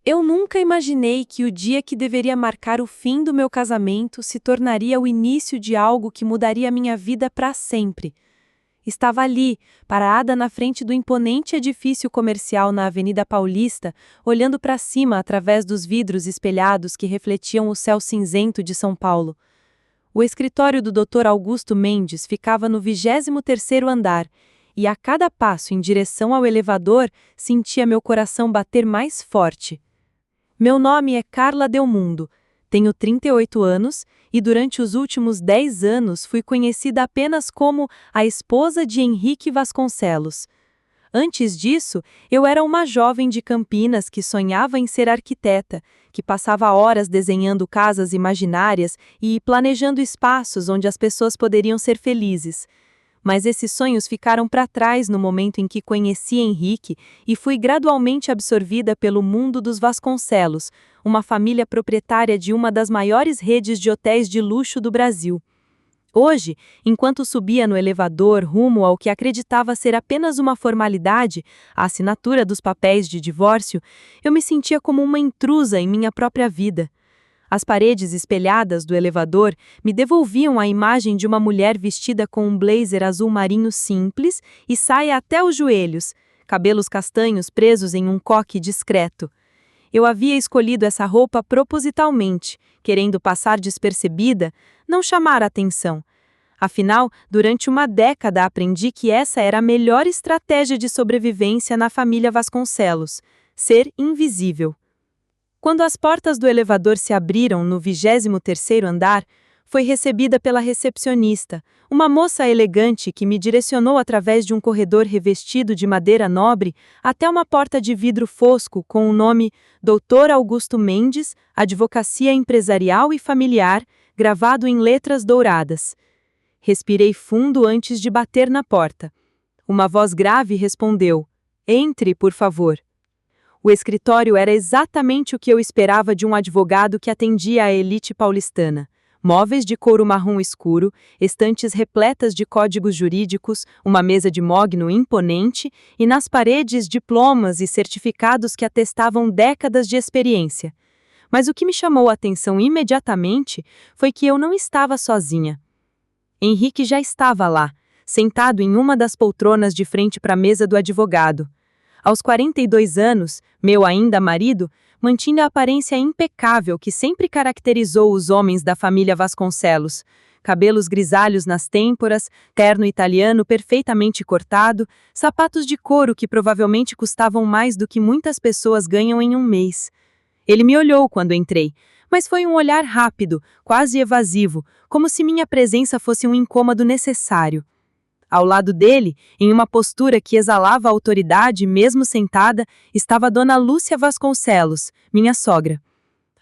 Eu nunca imaginei que o dia que deveria marcar o fim do meu casamento se tornaria o início de algo que mudaria minha vida para sempre. Estava ali, parada na frente do imponente edifício comercial na Avenida Paulista, olhando para cima através dos vidros espelhados que refletiam o céu cinzento de São Paulo. O escritório do Dr. Augusto Mendes ficava no 23º andar, e a cada passo em direção ao elevador sentia meu coração bater mais forte. Meu nome é Carla Delmundo, tenho 38 anos e durante os últimos 10 anos fui conhecida apenas como a esposa de Henrique Vasconcelos. Antes disso, eu era uma jovem de Campinas que sonhava em ser arquiteta, que passava horas desenhando casas imaginárias e planejando espaços onde as pessoas poderiam ser felizes. Mas esses sonhos ficaram para trás no momento em que conheci Henrique e fui gradualmente absorvida pelo mundo dos Vasconcelos, uma família proprietária de uma das maiores redes de hotéis de luxo do Brasil. Hoje, enquanto subia no elevador rumo ao que acreditava ser apenas uma formalidade, a assinatura dos papéis de divórcio, eu me sentia como uma intrusa em minha própria vida. As paredes espelhadas do elevador me devolviam a imagem de uma mulher vestida com um blazer azul marinho simples e saia até os joelhos, cabelos castanhos presos em um coque discreto. Eu havia escolhido essa roupa propositalmente, querendo passar despercebida, não chamar atenção. Afinal, durante uma década aprendi que essa era a melhor estratégia de sobrevivência na família Vasconcelos: ser invisível. Quando as portas do elevador se abriram no 23º andar, foi recebida pela recepcionista, uma moça elegante que me direcionou através de um corredor revestido de madeira nobre até uma porta de vidro fosco com o nome Dr. Augusto Mendes, Advocacia Empresarial e Familiar, gravado em letras douradas. Respirei fundo antes de bater na porta. Uma voz grave respondeu: "Entre, por favor." O escritório era exatamente o que eu esperava de um advogado que atendia à elite paulistana. Móveis de couro marrom escuro, estantes repletas de códigos jurídicos, uma mesa de mogno imponente e nas paredes diplomas e certificados que atestavam décadas de experiência. Mas o que me chamou a atenção imediatamente foi que eu não estava sozinha. Henrique já estava lá, sentado em uma das poltronas de frente para a mesa do advogado. Aos 42 anos, meu ainda marido mantinha a aparência impecável que sempre caracterizou os homens da família Vasconcelos. Cabelos grisalhos nas têmporas, terno italiano perfeitamente cortado, sapatos de couro que provavelmente custavam mais do que muitas pessoas ganham em um mês. Ele me olhou quando entrei, mas foi um olhar rápido, quase evasivo, como se minha presença fosse um incômodo necessário. Ao lado dele, em uma postura que exalava autoridade mesmo sentada, estava Dona Lúcia Vasconcelos, minha sogra.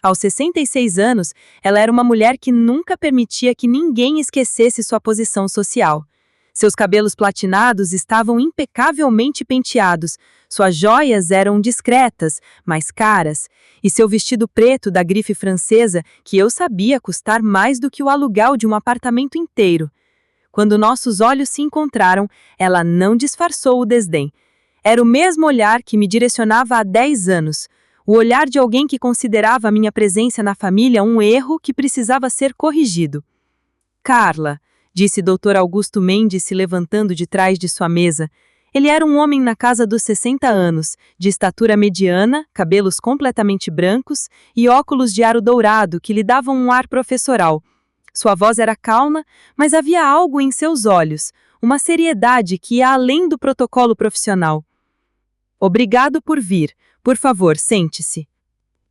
Aos 66 anos, ela era uma mulher que nunca permitia que ninguém esquecesse sua posição social. Seus cabelos platinados estavam impecavelmente penteados, suas joias eram discretas, mas caras, e seu vestido preto da grife francesa, que eu sabia custar mais do que o aluguel de um apartamento inteiro. Quando nossos olhos se encontraram, ela não disfarçou o desdém. Era o mesmo olhar que me direcionava há 10 anos. O olhar de alguém que considerava a minha presença na família um erro que precisava ser corrigido. "Carla", disse Dr. Augusto Mendes se levantando de trás de sua mesa. Ele era um homem na casa dos 60 anos, de estatura mediana, cabelos completamente brancos e óculos de aro dourado que lhe davam um ar professoral. Sua voz era calma, mas havia algo em seus olhos, uma seriedade que ia além do protocolo profissional. "Obrigado por vir. Por favor, sente-se."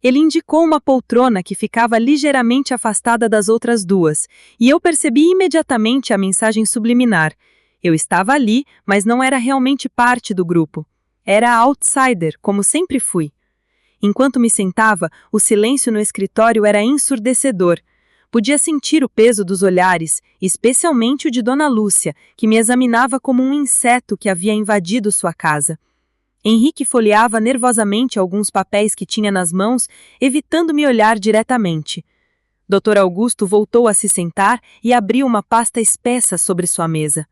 Ele indicou uma poltrona que ficava ligeiramente afastada das outras duas, e eu percebi imediatamente a mensagem subliminar. Eu estava ali, mas não era realmente parte do grupo. Era outsider, como sempre fui. Enquanto me sentava, o silêncio no escritório era ensurdecedor. Podia sentir o peso dos olhares, especialmente o de Dona Lúcia, que me examinava como um inseto que havia invadido sua casa. Henrique folheava nervosamente alguns papéis que tinha nas mãos, evitando me olhar diretamente. Dr. Augusto voltou a se sentar e abriu uma pasta espessa sobre sua mesa.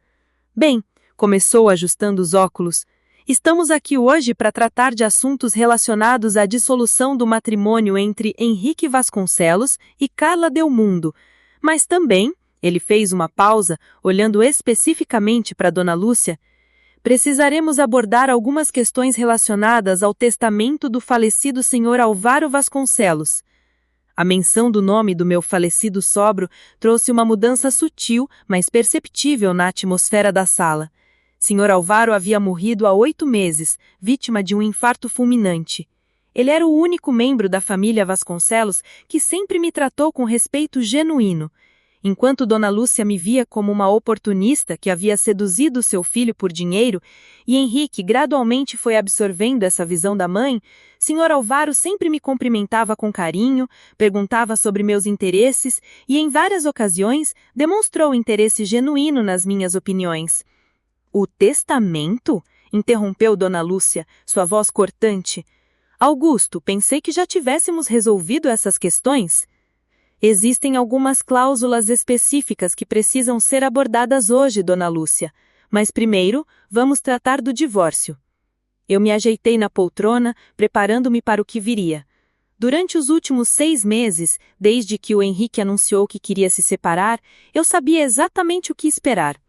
"Bem", começou ajustando os óculos, Estamos aqui hoje para tratar de assuntos relacionados à dissolução do matrimônio entre Henrique Vasconcelos e Carla Delmundo, mas também, ele fez uma pausa, olhando especificamente para Dona Lúcia, precisaremos abordar algumas questões relacionadas ao testamento do falecido senhor Álvaro Vasconcelos. A menção do nome do meu falecido sogro trouxe uma mudança sutil, mas perceptível na atmosfera da sala. Senhor Álvaro havia morrido há 8 meses, vítima de um infarto fulminante. Ele era o único membro da família Vasconcelos que sempre me tratou com respeito genuíno. Enquanto Dona Lúcia me via como uma oportunista que havia seduzido seu filho por dinheiro, e Henrique gradualmente foi absorvendo essa visão da mãe, Senhor Álvaro sempre me cumprimentava com carinho, perguntava sobre meus interesses e, em várias ocasiões, demonstrou interesse genuíno nas minhas opiniões. O testamento? Interrompeu Dona Lúcia, sua voz cortante. Augusto, pensei que já tivéssemos resolvido essas questões. Existem algumas cláusulas específicas que precisam ser abordadas hoje, Dona Lúcia. Mas primeiro, vamos tratar do divórcio. Eu me ajeitei na poltrona, preparando-me para o que viria. Durante os últimos 6 meses, desde que o Henrique anunciou que queria se separar, eu sabia exatamente o que esperar.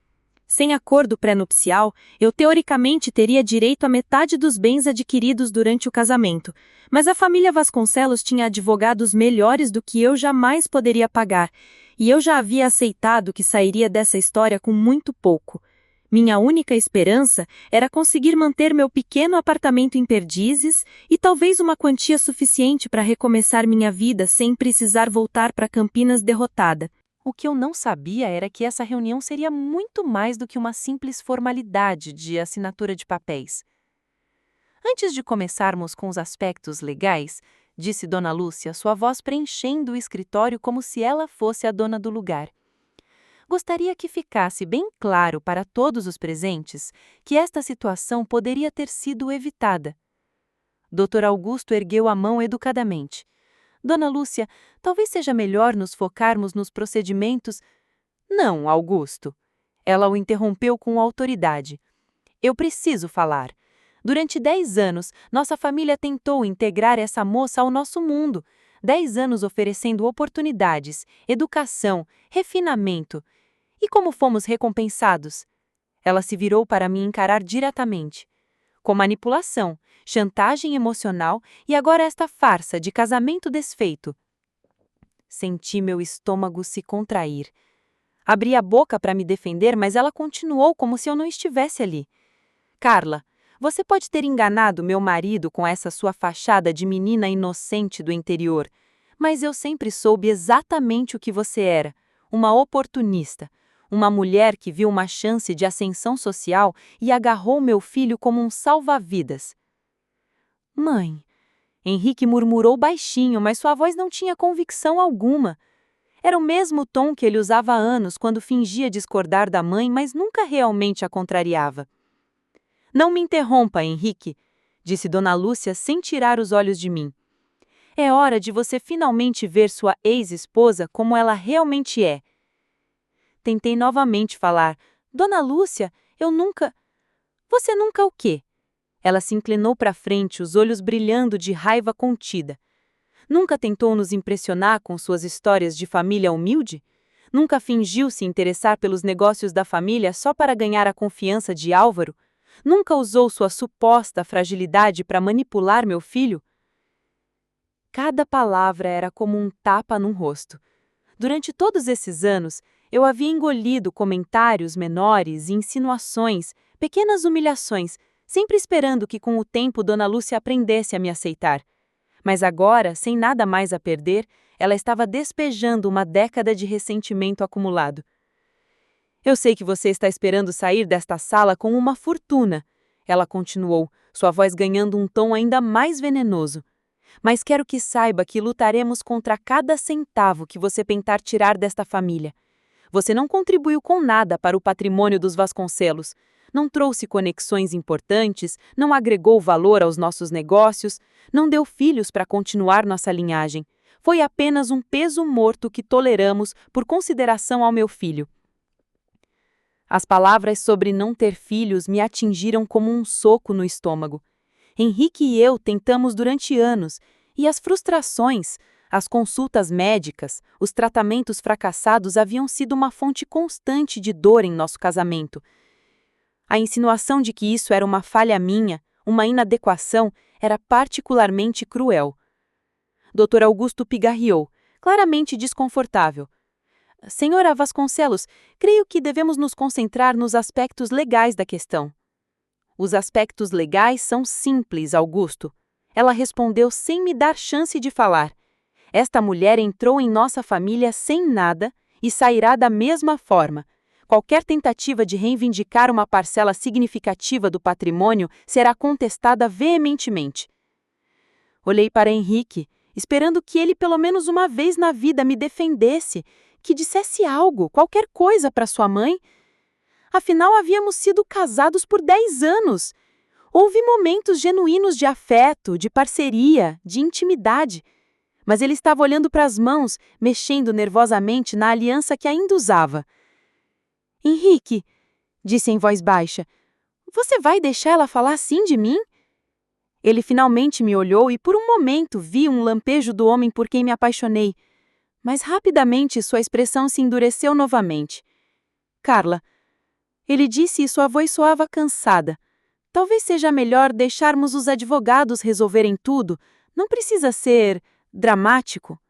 Sem acordo pré-nupcial, eu teoricamente teria direito à metade dos bens adquiridos durante o casamento, mas a família Vasconcelos tinha advogados melhores do que eu jamais poderia pagar, e eu já havia aceitado que sairia dessa história com muito pouco. Minha única esperança era conseguir manter meu pequeno apartamento em Perdizes e talvez uma quantia suficiente para recomeçar minha vida sem precisar voltar para Campinas derrotada. O que eu não sabia era que essa reunião seria muito mais do que uma simples formalidade de assinatura de papéis. Antes de começarmos com os aspectos legais, disse Dona Lúcia, sua voz preenchendo o escritório como se ela fosse a dona do lugar. Gostaria que ficasse bem claro para todos os presentes que esta situação poderia ter sido evitada. Dr. Augusto ergueu a mão educadamente. Dona Lúcia, talvez seja melhor nos focarmos nos procedimentos... Não, Augusto. Ela o interrompeu com autoridade. Eu preciso falar. Durante 10 anos, nossa família tentou integrar essa moça ao nosso mundo. 10 anos oferecendo oportunidades, educação, refinamento. E como fomos recompensados? Ela se virou para me encarar diretamente. Com manipulação, chantagem emocional e agora esta farsa de casamento desfeito. Senti meu estômago se contrair. Abri a boca para me defender, mas ela continuou como se eu não estivesse ali. Carla, você pode ter enganado meu marido com essa sua fachada de menina inocente do interior, mas eu sempre soube exatamente o que você era, uma oportunista. Uma mulher que viu uma chance de ascensão social e agarrou meu filho como um salva-vidas. Mãe, Henrique murmurou baixinho, mas sua voz não tinha convicção alguma. Era o mesmo tom que ele usava há anos quando fingia discordar da mãe, mas nunca realmente a contrariava. Não me interrompa, Henrique, disse Dona Lúcia sem tirar os olhos de mim. É hora de você finalmente ver sua ex-esposa como ela realmente é. Tentei novamente falar. Dona Lúcia, eu nunca... Você nunca o quê? Ela se inclinou para frente, os olhos brilhando de raiva contida. Nunca tentou nos impressionar com suas histórias de família humilde? Nunca fingiu se interessar pelos negócios da família só para ganhar a confiança de Álvaro? Nunca usou sua suposta fragilidade para manipular meu filho? Cada palavra era como um tapa no rosto. Durante todos esses anos, eu havia engolido comentários menores e insinuações, pequenas humilhações, sempre esperando que com o tempo Dona Lúcia aprendesse a me aceitar. Mas agora, sem nada mais a perder, ela estava despejando uma década de ressentimento acumulado. Eu sei que você está esperando sair desta sala com uma fortuna, ela continuou, sua voz ganhando um tom ainda mais venenoso. Mas quero que saiba que lutaremos contra cada centavo que você tentar tirar desta família. Você não contribuiu com nada para o patrimônio dos Vasconcelos, não trouxe conexões importantes, não agregou valor aos nossos negócios, não deu filhos para continuar nossa linhagem. Foi apenas um peso morto que toleramos por consideração ao meu filho. As palavras sobre não ter filhos me atingiram como um soco no estômago. Henrique e eu tentamos durante anos, e as frustrações, as consultas médicas, os tratamentos fracassados haviam sido uma fonte constante de dor em nosso casamento. A insinuação de que isso era uma falha minha, uma inadequação, era particularmente cruel. Dr. Augusto pigarreou, claramente desconfortável. Senhora Vasconcelos, creio que devemos nos concentrar nos aspectos legais da questão. Os aspectos legais são simples, Augusto. Ela respondeu sem me dar chance de falar. Esta mulher entrou em nossa família sem nada e sairá da mesma forma. Qualquer tentativa de reivindicar uma parcela significativa do patrimônio será contestada veementemente. Olhei para Henrique, esperando que ele pelo menos uma vez na vida me defendesse, que dissesse algo, qualquer coisa para sua mãe. Afinal, havíamos sido casados por 10 anos. Houve momentos genuínos de afeto, de parceria, de intimidade. Mas ele estava olhando para as mãos, mexendo nervosamente na aliança que ainda usava. Henrique, disse em voz baixa, você vai deixar ela falar assim de mim? Ele finalmente me olhou e por um momento vi um lampejo do homem por quem me apaixonei. Mas rapidamente sua expressão se endureceu novamente. Carla, ele disse e sua voz soava cansada. Talvez seja melhor deixarmos os advogados resolverem tudo. Não precisa ser dramático.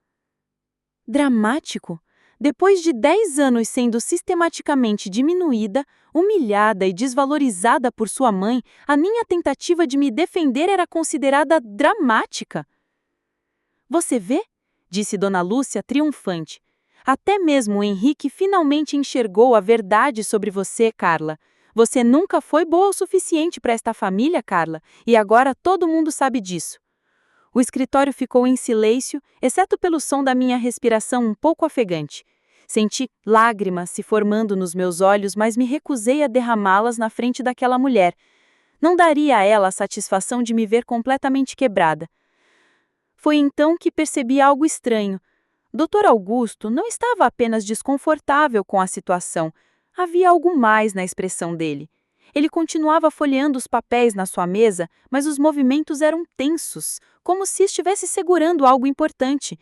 Dramático? Depois de 10 anos sendo sistematicamente diminuída, humilhada e desvalorizada por sua mãe, a minha tentativa de me defender era considerada dramática. Você vê? Disse Dona Lúcia triunfante. Até mesmo o Henrique finalmente enxergou a verdade sobre você, Carla. Você nunca foi boa o suficiente para esta família, Carla, e agora todo mundo sabe disso. O escritório ficou em silêncio, exceto pelo som da minha respiração um pouco ofegante. Senti lágrimas se formando nos meus olhos, mas me recusei a derramá-las na frente daquela mulher. Não daria a ela a satisfação de me ver completamente quebrada. Foi então que percebi algo estranho. Dr. Augusto não estava apenas desconfortável com a situação. Havia algo mais na expressão dele. Ele continuava folheando os papéis na sua mesa, mas os movimentos eram tensos, como se estivesse segurando algo importante.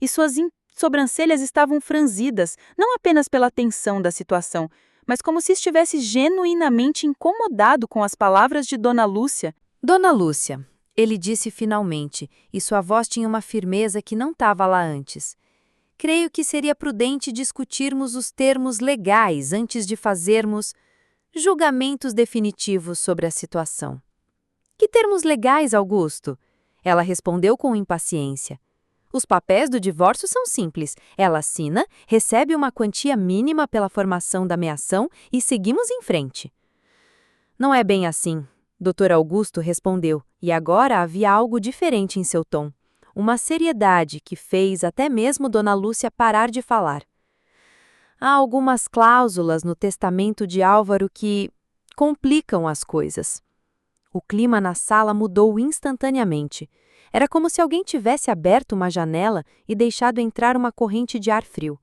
E suas sobrancelhas estavam franzidas, não apenas pela tensão da situação, mas como se estivesse genuinamente incomodado com as palavras de Dona Lúcia. Dona Lúcia, ele disse finalmente, e sua voz tinha uma firmeza que não estava lá antes. Creio que seria prudente discutirmos os termos legais antes de fazermos julgamentos definitivos sobre a situação. Que termos legais, Augusto? Ela respondeu com impaciência. Os papéis do divórcio são simples. Ela assina, recebe uma quantia mínima pela formação da meação e seguimos em frente. Não é bem assim, Dr. Augusto respondeu, e agora havia algo diferente em seu tom. Uma seriedade que fez até mesmo Dona Lúcia parar de falar. Há algumas cláusulas no testamento de Álvaro que complicam as coisas. O clima na sala mudou instantaneamente. Era como se alguém tivesse aberto uma janela e deixado entrar uma corrente de ar frio.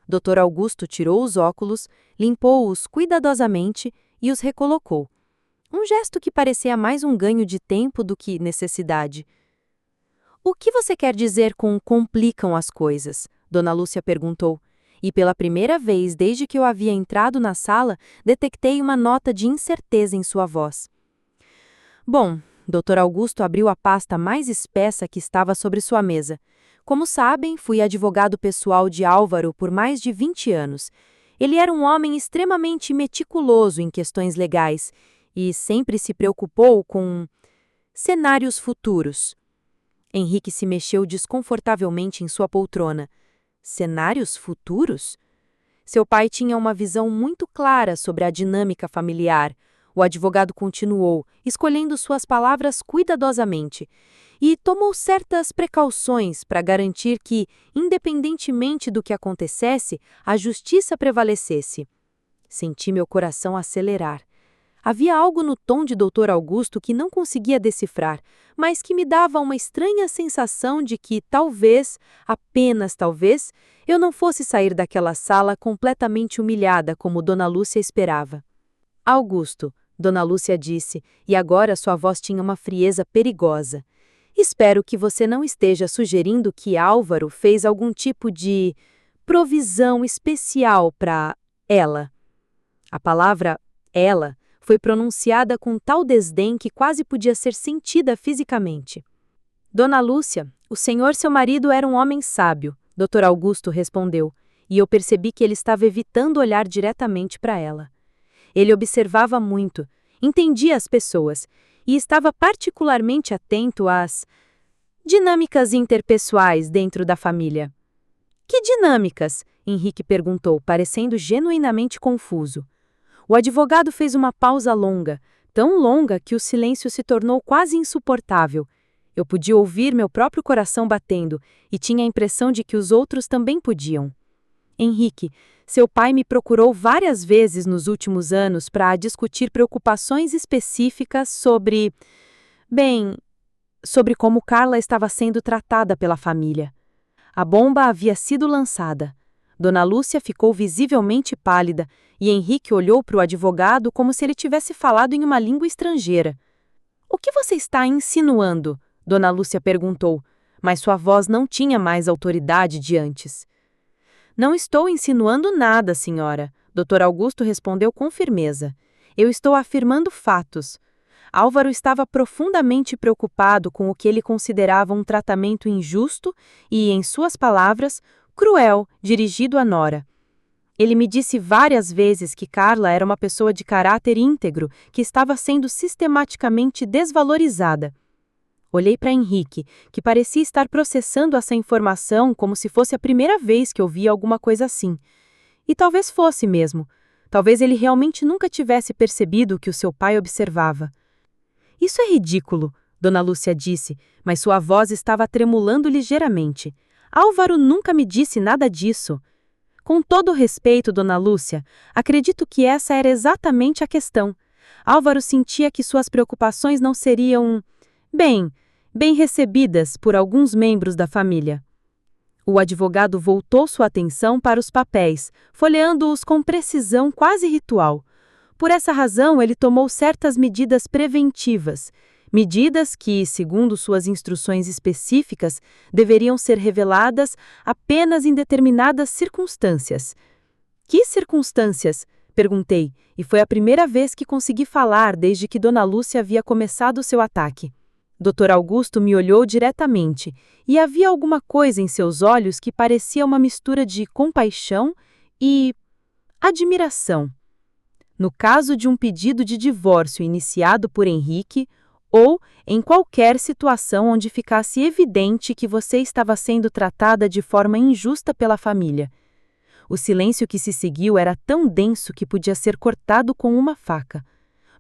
Dr. Augusto tirou os óculos, limpou-os cuidadosamente e os recolocou. Um gesto que parecia mais um ganho de tempo do que necessidade. O que você quer dizer com complicam as coisas? Dona Lúcia perguntou. E pela primeira vez desde que eu havia entrado na sala, detectei uma nota de incerteza em sua voz. Bom, Dr. Augusto abriu a pasta mais espessa que estava sobre sua mesa. Como sabem, fui advogado pessoal de Álvaro por mais de 20 anos. Ele era um homem extremamente meticuloso em questões legais e sempre se preocupou com cenários futuros. Henrique se mexeu desconfortavelmente em sua poltrona. Cenários futuros? Seu pai tinha uma visão muito clara sobre a dinâmica familiar. O advogado continuou, escolhendo suas palavras cuidadosamente, e tomou certas precauções para garantir que, independentemente do que acontecesse, a justiça prevalecesse. Senti meu coração acelerar. Havia algo no tom de Dr. Augusto que não conseguia decifrar, mas que me dava uma estranha sensação de que talvez, apenas talvez, eu não fosse sair daquela sala completamente humilhada como Dona Lúcia esperava. Augusto, Dona Lúcia disse, e agora sua voz tinha uma frieza perigosa. Espero que você não esteja sugerindo que Álvaro fez algum tipo de provisão especial para ela. A palavra ela foi pronunciada com tal desdém que quase podia ser sentida fisicamente. Dona Lúcia, o senhor seu marido era um homem sábio, Dr. Augusto respondeu, e eu percebi que ele estava evitando olhar diretamente para ela. Ele observava muito, entendia as pessoas e estava particularmente atento às dinâmicas interpessoais dentro da família. Que dinâmicas? Henrique perguntou, parecendo genuinamente confuso. O advogado fez uma pausa longa, tão longa que o silêncio se tornou quase insuportável. Eu podia ouvir meu próprio coração batendo e tinha a impressão de que os outros também podiam. Henrique, seu pai me procurou várias vezes nos últimos anos para discutir preocupações específicas sobre como Carla estava sendo tratada pela família. A bomba havia sido lançada. Dona Lúcia ficou visivelmente pálida e Henrique olhou para o advogado como se ele tivesse falado em uma língua estrangeira. O que você está insinuando? Dona Lúcia perguntou, mas sua voz não tinha mais autoridade de antes. Não estou insinuando nada, senhora, Dr. Augusto respondeu com firmeza. Eu estou afirmando fatos. Álvaro estava profundamente preocupado com o que ele considerava um tratamento injusto e, em suas palavras, cruel, dirigido a Nora. Ele me disse várias vezes que Carla era uma pessoa de caráter íntegro que estava sendo sistematicamente desvalorizada. Olhei para Henrique, que parecia estar processando essa informação como se fosse a primeira vez que ouvia alguma coisa assim. E talvez fosse mesmo. Talvez ele realmente nunca tivesse percebido o que o seu pai observava. Isso é ridículo, Dona Lúcia disse, mas sua voz estava tremulando ligeiramente. Álvaro nunca me disse nada disso. Com todo o respeito, Dona Lúcia, acredito que essa era exatamente a questão. Álvaro sentia que suas preocupações não seriam, bem recebidas por alguns membros da família. O advogado voltou sua atenção para os papéis, folheando-os com precisão quase ritual. Por essa razão, ele tomou certas medidas preventivas, medidas que, segundo suas instruções específicas, deveriam ser reveladas apenas em determinadas circunstâncias. Que circunstâncias? Perguntei, e foi a primeira vez que consegui falar desde que Dona Lúcia havia começado seu ataque. Dr. Augusto me olhou diretamente, e havia alguma coisa em seus olhos que parecia uma mistura de compaixão e admiração. No caso de um pedido de divórcio iniciado por Henrique, ou em qualquer situação onde ficasse evidente que você estava sendo tratada de forma injusta pela família. O silêncio que se seguiu era tão denso que podia ser cortado com uma faca.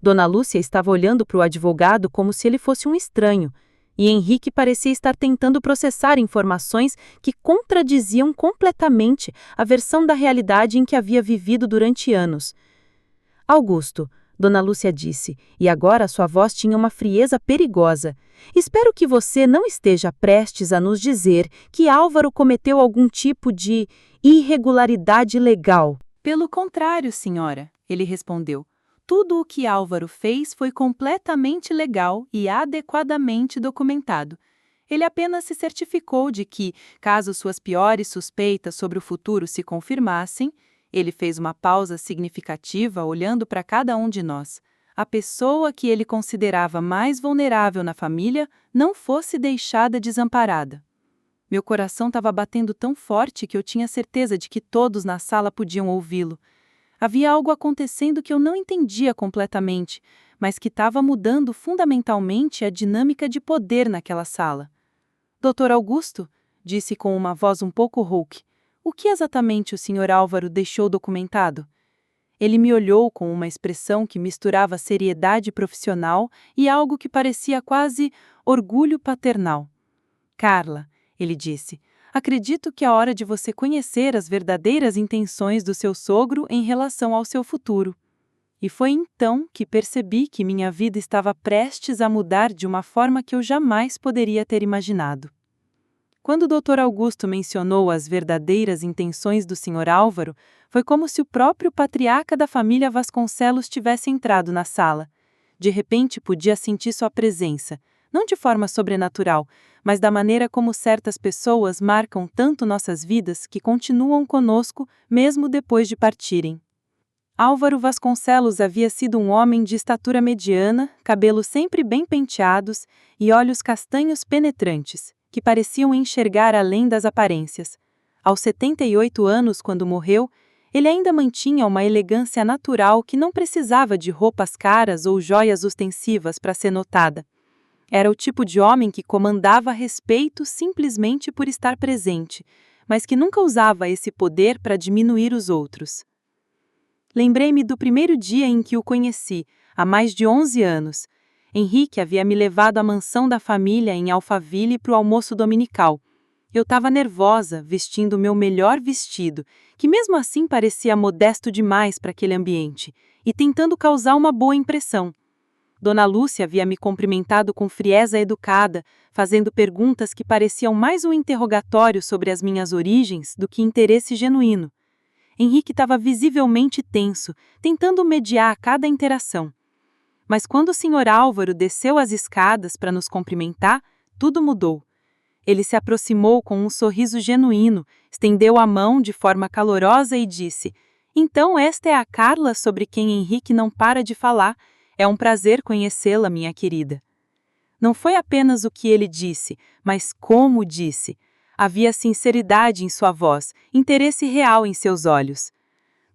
Dona Lúcia estava olhando para o advogado como se ele fosse um estranho, e Henrique parecia estar tentando processar informações que contradiziam completamente a versão da realidade em que havia vivido durante anos. Augusto, Dona Lúcia disse, e agora sua voz tinha uma frieza perigosa. Espero que você não esteja prestes a nos dizer que Álvaro cometeu algum tipo de irregularidade legal. Pelo contrário, senhora, ele respondeu. Tudo o que Álvaro fez foi completamente legal e adequadamente documentado. Ele apenas se certificou de que, caso suas piores suspeitas sobre o futuro se confirmassem, ele fez uma pausa significativa olhando para cada um de nós. A pessoa que ele considerava mais vulnerável na família não fosse deixada desamparada. Meu coração estava batendo tão forte que eu tinha certeza de que todos na sala podiam ouvi-lo. Havia algo acontecendo que eu não entendia completamente, mas que estava mudando fundamentalmente a dinâmica de poder naquela sala. Dr. Augusto, disse com uma voz um pouco rouca, o que exatamente o Sr. Álvaro deixou documentado? Ele me olhou com uma expressão que misturava seriedade profissional e algo que parecia quase orgulho paternal. Carla, ele disse, acredito que é hora de você conhecer as verdadeiras intenções do seu sogro em relação ao seu futuro. E foi então que percebi que minha vida estava prestes a mudar de uma forma que eu jamais poderia ter imaginado. Quando o Dr. Augusto mencionou as verdadeiras intenções do Sr. Álvaro, foi como se o próprio patriarca da família Vasconcelos tivesse entrado na sala. De repente podia sentir sua presença, não de forma sobrenatural, mas da maneira como certas pessoas marcam tanto nossas vidas que continuam conosco mesmo depois de partirem. Álvaro Vasconcelos havia sido um homem de estatura mediana, cabelos sempre bem penteados e olhos castanhos penetrantes, que pareciam enxergar além das aparências. Aos 78 anos, quando morreu, ele ainda mantinha uma elegância natural que não precisava de roupas caras ou joias ostensivas para ser notada. Era o tipo de homem que comandava respeito simplesmente por estar presente, mas que nunca usava esse poder para diminuir os outros. Lembrei-me do primeiro dia em que o conheci, há mais de 11 anos. Henrique havia me levado à mansão da família em Alphaville para o almoço dominical. Eu estava nervosa, vestindo o meu melhor vestido, que mesmo assim parecia modesto demais para aquele ambiente, e tentando causar uma boa impressão. Dona Lúcia havia me cumprimentado com frieza educada, fazendo perguntas que pareciam mais um interrogatório sobre as minhas origens do que interesse genuíno. Henrique estava visivelmente tenso, tentando mediar cada interação. Mas quando o Sr. Álvaro desceu as escadas para nos cumprimentar, tudo mudou. Ele se aproximou com um sorriso genuíno, estendeu a mão de forma calorosa e disse: "Então esta é a Carla sobre quem Henrique não para de falar. É um prazer conhecê-la, minha querida." Não foi apenas o que ele disse, mas como disse. Havia sinceridade em sua voz, interesse real em seus olhos.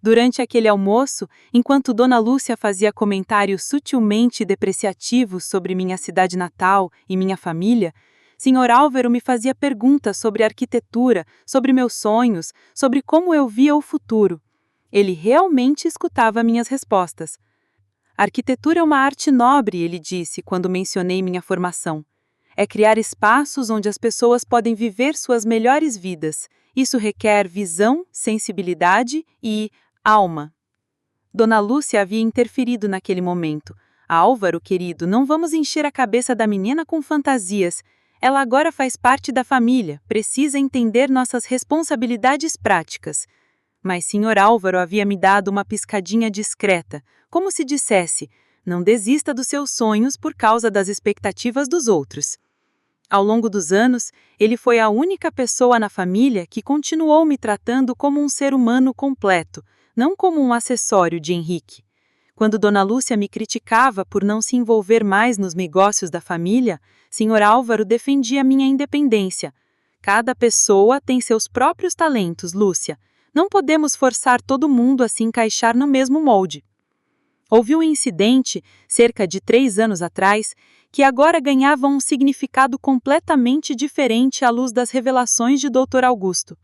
Durante aquele almoço, enquanto Dona Lúcia fazia comentários sutilmente depreciativos sobre minha cidade natal e minha família, Sr. Álvaro me fazia perguntas sobre arquitetura, sobre meus sonhos, sobre como eu via o futuro. Ele realmente escutava minhas respostas. "Arquitetura é uma arte nobre", ele disse quando mencionei minha formação. "É criar espaços onde as pessoas podem viver suas melhores vidas. Isso requer visão, sensibilidade e alma." Dona Lúcia havia interferido naquele momento. "Álvaro, querido, não vamos encher a cabeça da menina com fantasias. Ela agora faz parte da família, precisa entender nossas responsabilidades práticas." Mas Sr. Álvaro havia me dado uma piscadinha discreta, como se dissesse: "Não desista dos seus sonhos por causa das expectativas dos outros." Ao longo dos anos, ele foi a única pessoa na família que continuou me tratando como um ser humano completo, não como um acessório de Henrique. Quando Dona Lúcia me criticava por não se envolver mais nos negócios da família, Sr. Álvaro defendia minha independência. "Cada pessoa tem seus próprios talentos, Lúcia. Não podemos forçar todo mundo a se encaixar no mesmo molde." Houve um incidente, cerca de 3 anos atrás, que agora ganhava um significado completamente diferente à luz das revelações de Dr. Augusto.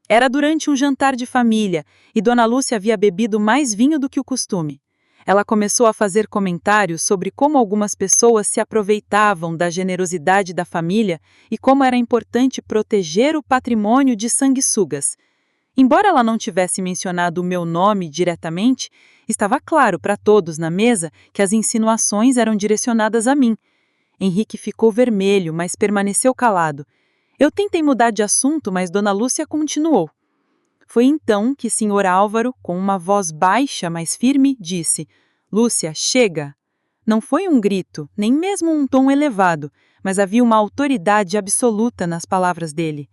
Era durante um jantar de família, e Dona Lúcia havia bebido mais vinho do que o costume. Ela começou a fazer comentários sobre como algumas pessoas se aproveitavam da generosidade da família e como era importante proteger o patrimônio de sanguessugas. Embora ela não tivesse mencionado o meu nome diretamente, estava claro para todos na mesa que as insinuações eram direcionadas a mim. Henrique ficou vermelho, mas permaneceu calado. Eu tentei mudar de assunto, mas Dona Lúcia continuou. Foi então que Sr. Álvaro, com uma voz baixa, mas firme, disse: "Lúcia, chega!" Não foi um grito, nem mesmo um tom elevado, mas havia uma autoridade absoluta nas palavras dele.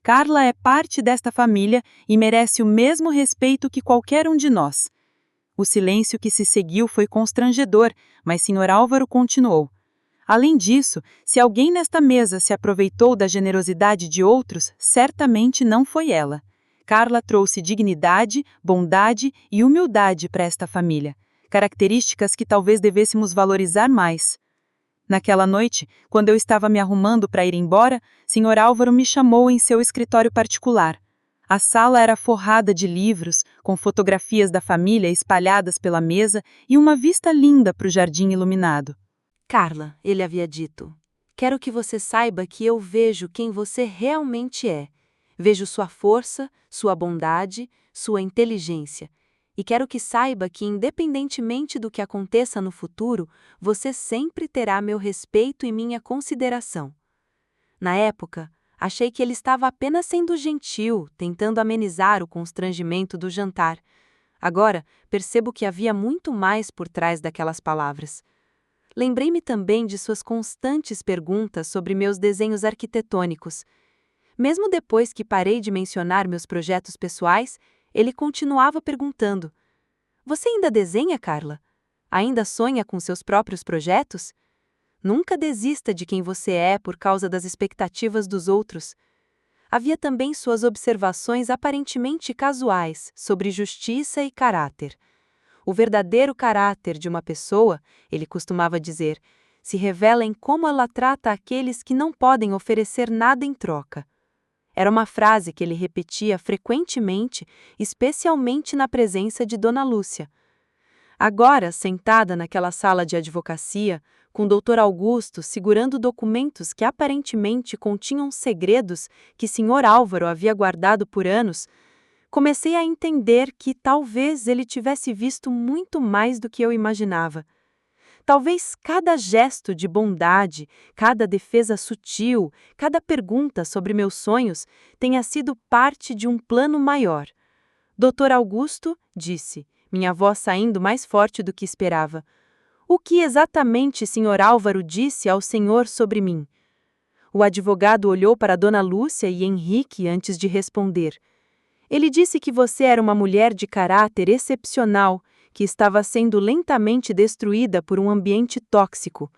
"Carla é parte desta família e merece o mesmo respeito que qualquer um de nós." O silêncio que se seguiu foi constrangedor, mas Sr. Álvaro continuou: "Além disso, se alguém nesta mesa se aproveitou da generosidade de outros, certamente não foi ela. Carla trouxe dignidade, bondade e humildade para esta família, características que talvez devêssemos valorizar mais." Naquela noite, quando eu estava me arrumando para ir embora, Sr. Álvaro me chamou em seu escritório particular. A sala era forrada de livros, com fotografias da família espalhadas pela mesa e uma vista linda para o jardim iluminado. "Carla", ele havia dito, "quero que você saiba que eu vejo quem você realmente é. Vejo sua força, sua bondade, sua inteligência. E quero que saiba que, independentemente do que aconteça no futuro, você sempre terá meu respeito e minha consideração. Na época, achei que ele estava apenas sendo gentil, tentando amenizar o constrangimento do jantar. Agora, percebo que havia muito mais por trás daquelas palavras. Lembrei-me também de suas constantes perguntas sobre meus desenhos arquitetônicos. Mesmo depois que parei de mencionar meus projetos pessoais, ele continuava perguntando: Você ainda desenha, Carla? Ainda sonha com seus próprios projetos? Nunca desista de quem você é por causa das expectativas dos outros. Havia também suas observações aparentemente casuais sobre justiça e caráter. O verdadeiro caráter de uma pessoa, ele costumava dizer, se revela em como ela trata aqueles que não podem oferecer nada em troca. Era uma frase que ele repetia frequentemente, especialmente na presença de Dona Lúcia. Agora, sentada naquela sala de advocacia, com o Dr. Augusto segurando documentos que aparentemente continham segredos que Sr. Álvaro havia guardado por anos, comecei a entender que talvez ele tivesse visto muito mais do que eu imaginava. Talvez cada gesto de bondade, cada defesa sutil, cada pergunta sobre meus sonhos tenha sido parte de um plano maior. Dr. Augusto, disse, minha voz saindo mais forte do que esperava. O que exatamente Sr. Álvaro disse ao senhor sobre mim? O advogado olhou para Dona Lúcia e Henrique antes de responder. Ele disse que você era uma mulher de caráter excepcional, que estava sendo lentamente destruída por um ambiente tóxico.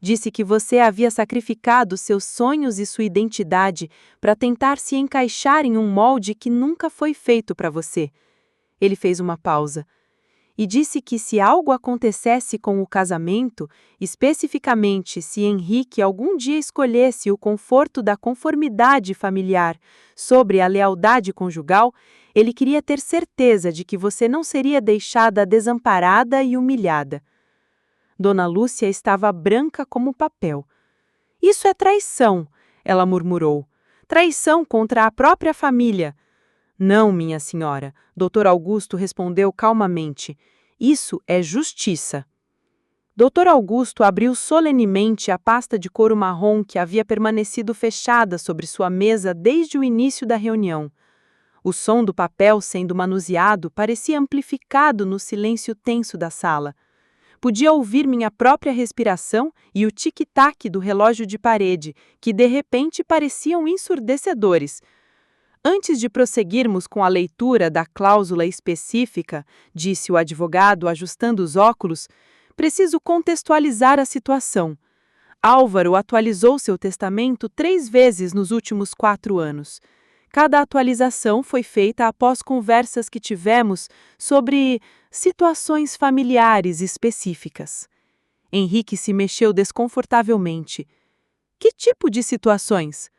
Disse que você havia sacrificado seus sonhos e sua identidade para tentar se encaixar em um molde que nunca foi feito para você. Ele fez uma pausa. E disse que se algo acontecesse com o casamento, especificamente se Henrique algum dia escolhesse o conforto da conformidade familiar sobre a lealdade conjugal, ele queria ter certeza de que você não seria deixada desamparada e humilhada. Dona Lúcia estava branca como papel. Isso é traição, ela murmurou. Traição contra a própria família. Não, minha senhora, Dr. Augusto respondeu calmamente. Isso é justiça. Dr. Augusto abriu solenemente a pasta de couro marrom que havia permanecido fechada sobre sua mesa desde o início da reunião. O som do papel sendo manuseado parecia amplificado no silêncio tenso da sala. Podia ouvir minha própria respiração e o tic-tac do relógio de parede, que de repente pareciam ensurdecedores. Antes de prosseguirmos com a leitura da cláusula específica, disse o advogado ajustando os óculos, preciso contextualizar a situação. Álvaro atualizou seu testamento 3 vezes nos últimos 4 anos. Cada atualização foi feita após conversas que tivemos sobre situações familiares específicas. Henrique se mexeu desconfortavelmente. Que tipo de situações?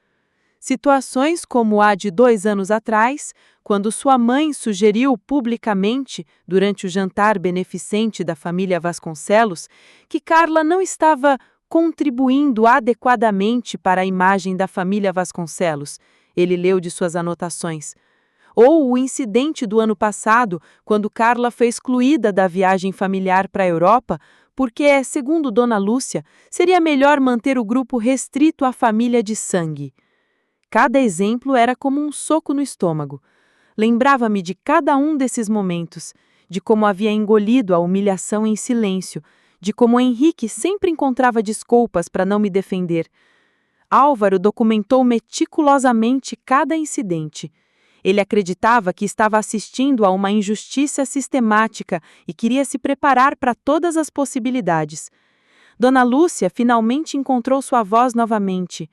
Situações como a de 2 anos atrás, quando sua mãe sugeriu publicamente, durante o jantar beneficente da família Vasconcelos, que Carla não estava contribuindo adequadamente para a imagem da família Vasconcelos. Ele leu de suas anotações. Ou o incidente do ano passado, quando Carla foi excluída da viagem familiar para a Europa, porque, segundo Dona Lúcia, seria melhor manter o grupo restrito à família de sangue. Cada exemplo era como um soco no estômago. Lembrava-me de cada um desses momentos, de como havia engolido a humilhação em silêncio, de como Henrique sempre encontrava desculpas para não me defender. Álvaro documentou meticulosamente cada incidente. Ele acreditava que estava assistindo a uma injustiça sistemática e queria se preparar para todas as possibilidades. Dona Lúcia finalmente encontrou sua voz novamente.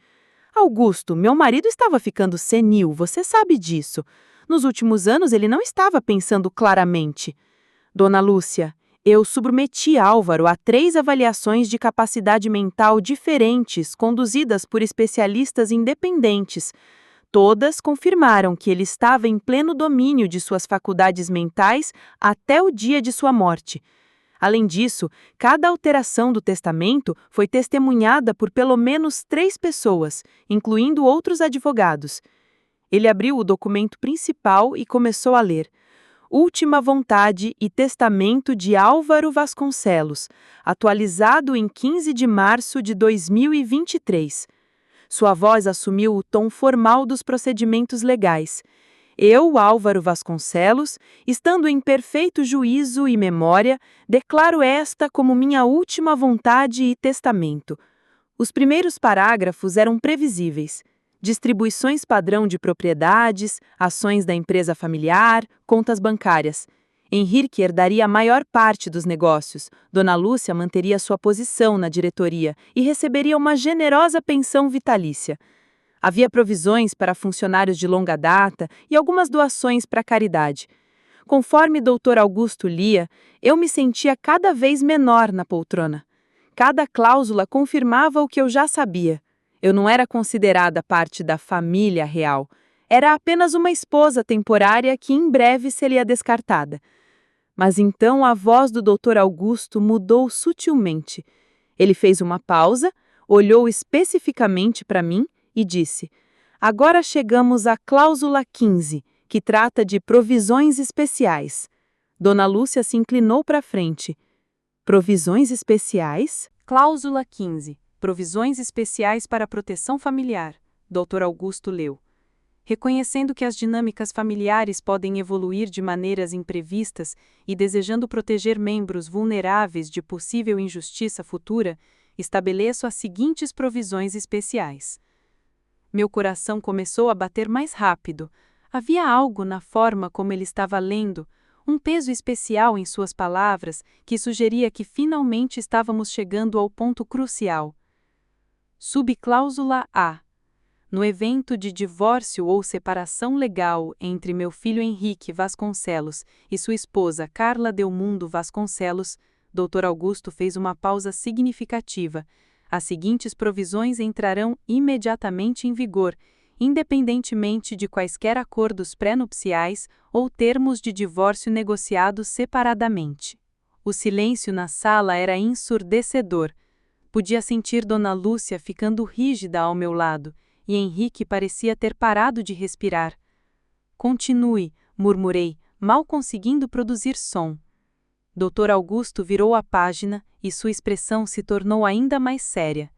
Augusto, meu marido estava ficando senil, você sabe disso. Nos últimos anos ele não estava pensando claramente. Dona Lúcia, eu submeti Álvaro a 3 avaliações de capacidade mental diferentes, conduzidas por especialistas independentes. Todas confirmaram que ele estava em pleno domínio de suas faculdades mentais até o dia de sua morte. Além disso, cada alteração do testamento foi testemunhada por pelo menos 3 pessoas, incluindo outros advogados. Ele abriu o documento principal e começou a ler. Última Vontade e Testamento de Álvaro Vasconcelos, atualizado em 15 de março de 2023. Sua voz assumiu o tom formal dos procedimentos legais. Eu, Álvaro Vasconcelos, estando em perfeito juízo e memória, declaro esta como minha última vontade e testamento. Os primeiros parágrafos eram previsíveis. Distribuições padrão de propriedades, ações da empresa familiar, contas bancárias. Henrique herdaria a maior parte dos negócios, Dona Lúcia manteria sua posição na diretoria e receberia uma generosa pensão vitalícia. Havia provisões para funcionários de longa data e algumas doações para a caridade. Conforme Dr. Augusto lia, eu me sentia cada vez menor na poltrona. Cada cláusula confirmava o que eu já sabia. Eu não era considerada parte da família real. Era apenas uma esposa temporária que em breve seria descartada. Mas então a voz do Dr. Augusto mudou sutilmente. Ele fez uma pausa, olhou especificamente para mim e disse: agora chegamos à cláusula 15, que trata de provisões especiais. Dona Lúcia se inclinou para frente. Provisões especiais? Cláusula 15. Provisões especiais para a proteção familiar. Dr. Augusto leu. Reconhecendo que as dinâmicas familiares podem evoluir de maneiras imprevistas e desejando proteger membros vulneráveis de possível injustiça futura, estabeleço as seguintes provisões especiais. Meu coração começou a bater mais rápido. Havia algo na forma como ele estava lendo, um peso especial em suas palavras que sugeria que finalmente estávamos chegando ao ponto crucial. Subcláusula A. No evento de divórcio ou separação legal entre meu filho Henrique Vasconcelos e sua esposa Carla Delmundo Vasconcelos, Dr. Augusto fez uma pausa significativa. As seguintes provisões entrarão imediatamente em vigor, independentemente de quaisquer acordos pré-nupciais ou termos de divórcio negociados separadamente. O silêncio na sala era ensurdecedor. Podia sentir Dona Lúcia ficando rígida ao meu lado, e Henrique parecia ter parado de respirar. Continue, murmurei, mal conseguindo produzir som. Dr. Augusto virou a página e sua expressão se tornou ainda mais séria.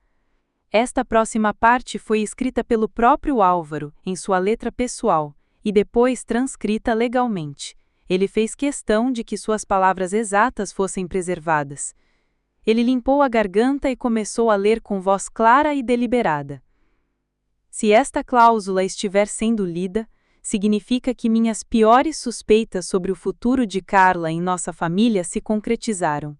Esta próxima parte foi escrita pelo próprio Álvaro, em sua letra pessoal, e depois transcrita legalmente. Ele fez questão de que suas palavras exatas fossem preservadas. Ele limpou a garganta e começou a ler com voz clara e deliberada. Se esta cláusula estiver sendo lida, significa que minhas piores suspeitas sobre o futuro de Carla em nossa família se concretizaram.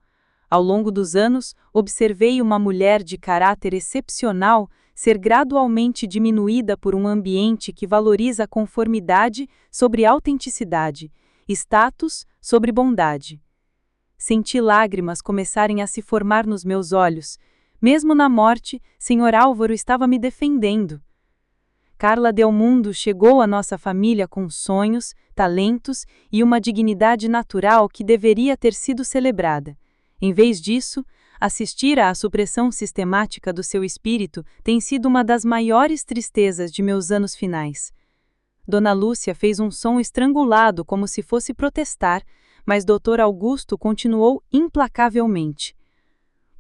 Ao longo dos anos, observei uma mulher de caráter excepcional ser gradualmente diminuída por um ambiente que valoriza a conformidade sobre autenticidade, status sobre bondade. Senti lágrimas começarem a se formar nos meus olhos. Mesmo na morte, Sr. Álvaro estava me defendendo. Carla Delmundo chegou à nossa família com sonhos, talentos e uma dignidade natural que deveria ter sido celebrada. Em vez disso, assistir à supressão sistemática do seu espírito tem sido uma das maiores tristezas de meus anos finais. Dona Lúcia fez um som estrangulado como se fosse protestar, mas Dr. Augusto continuou implacavelmente.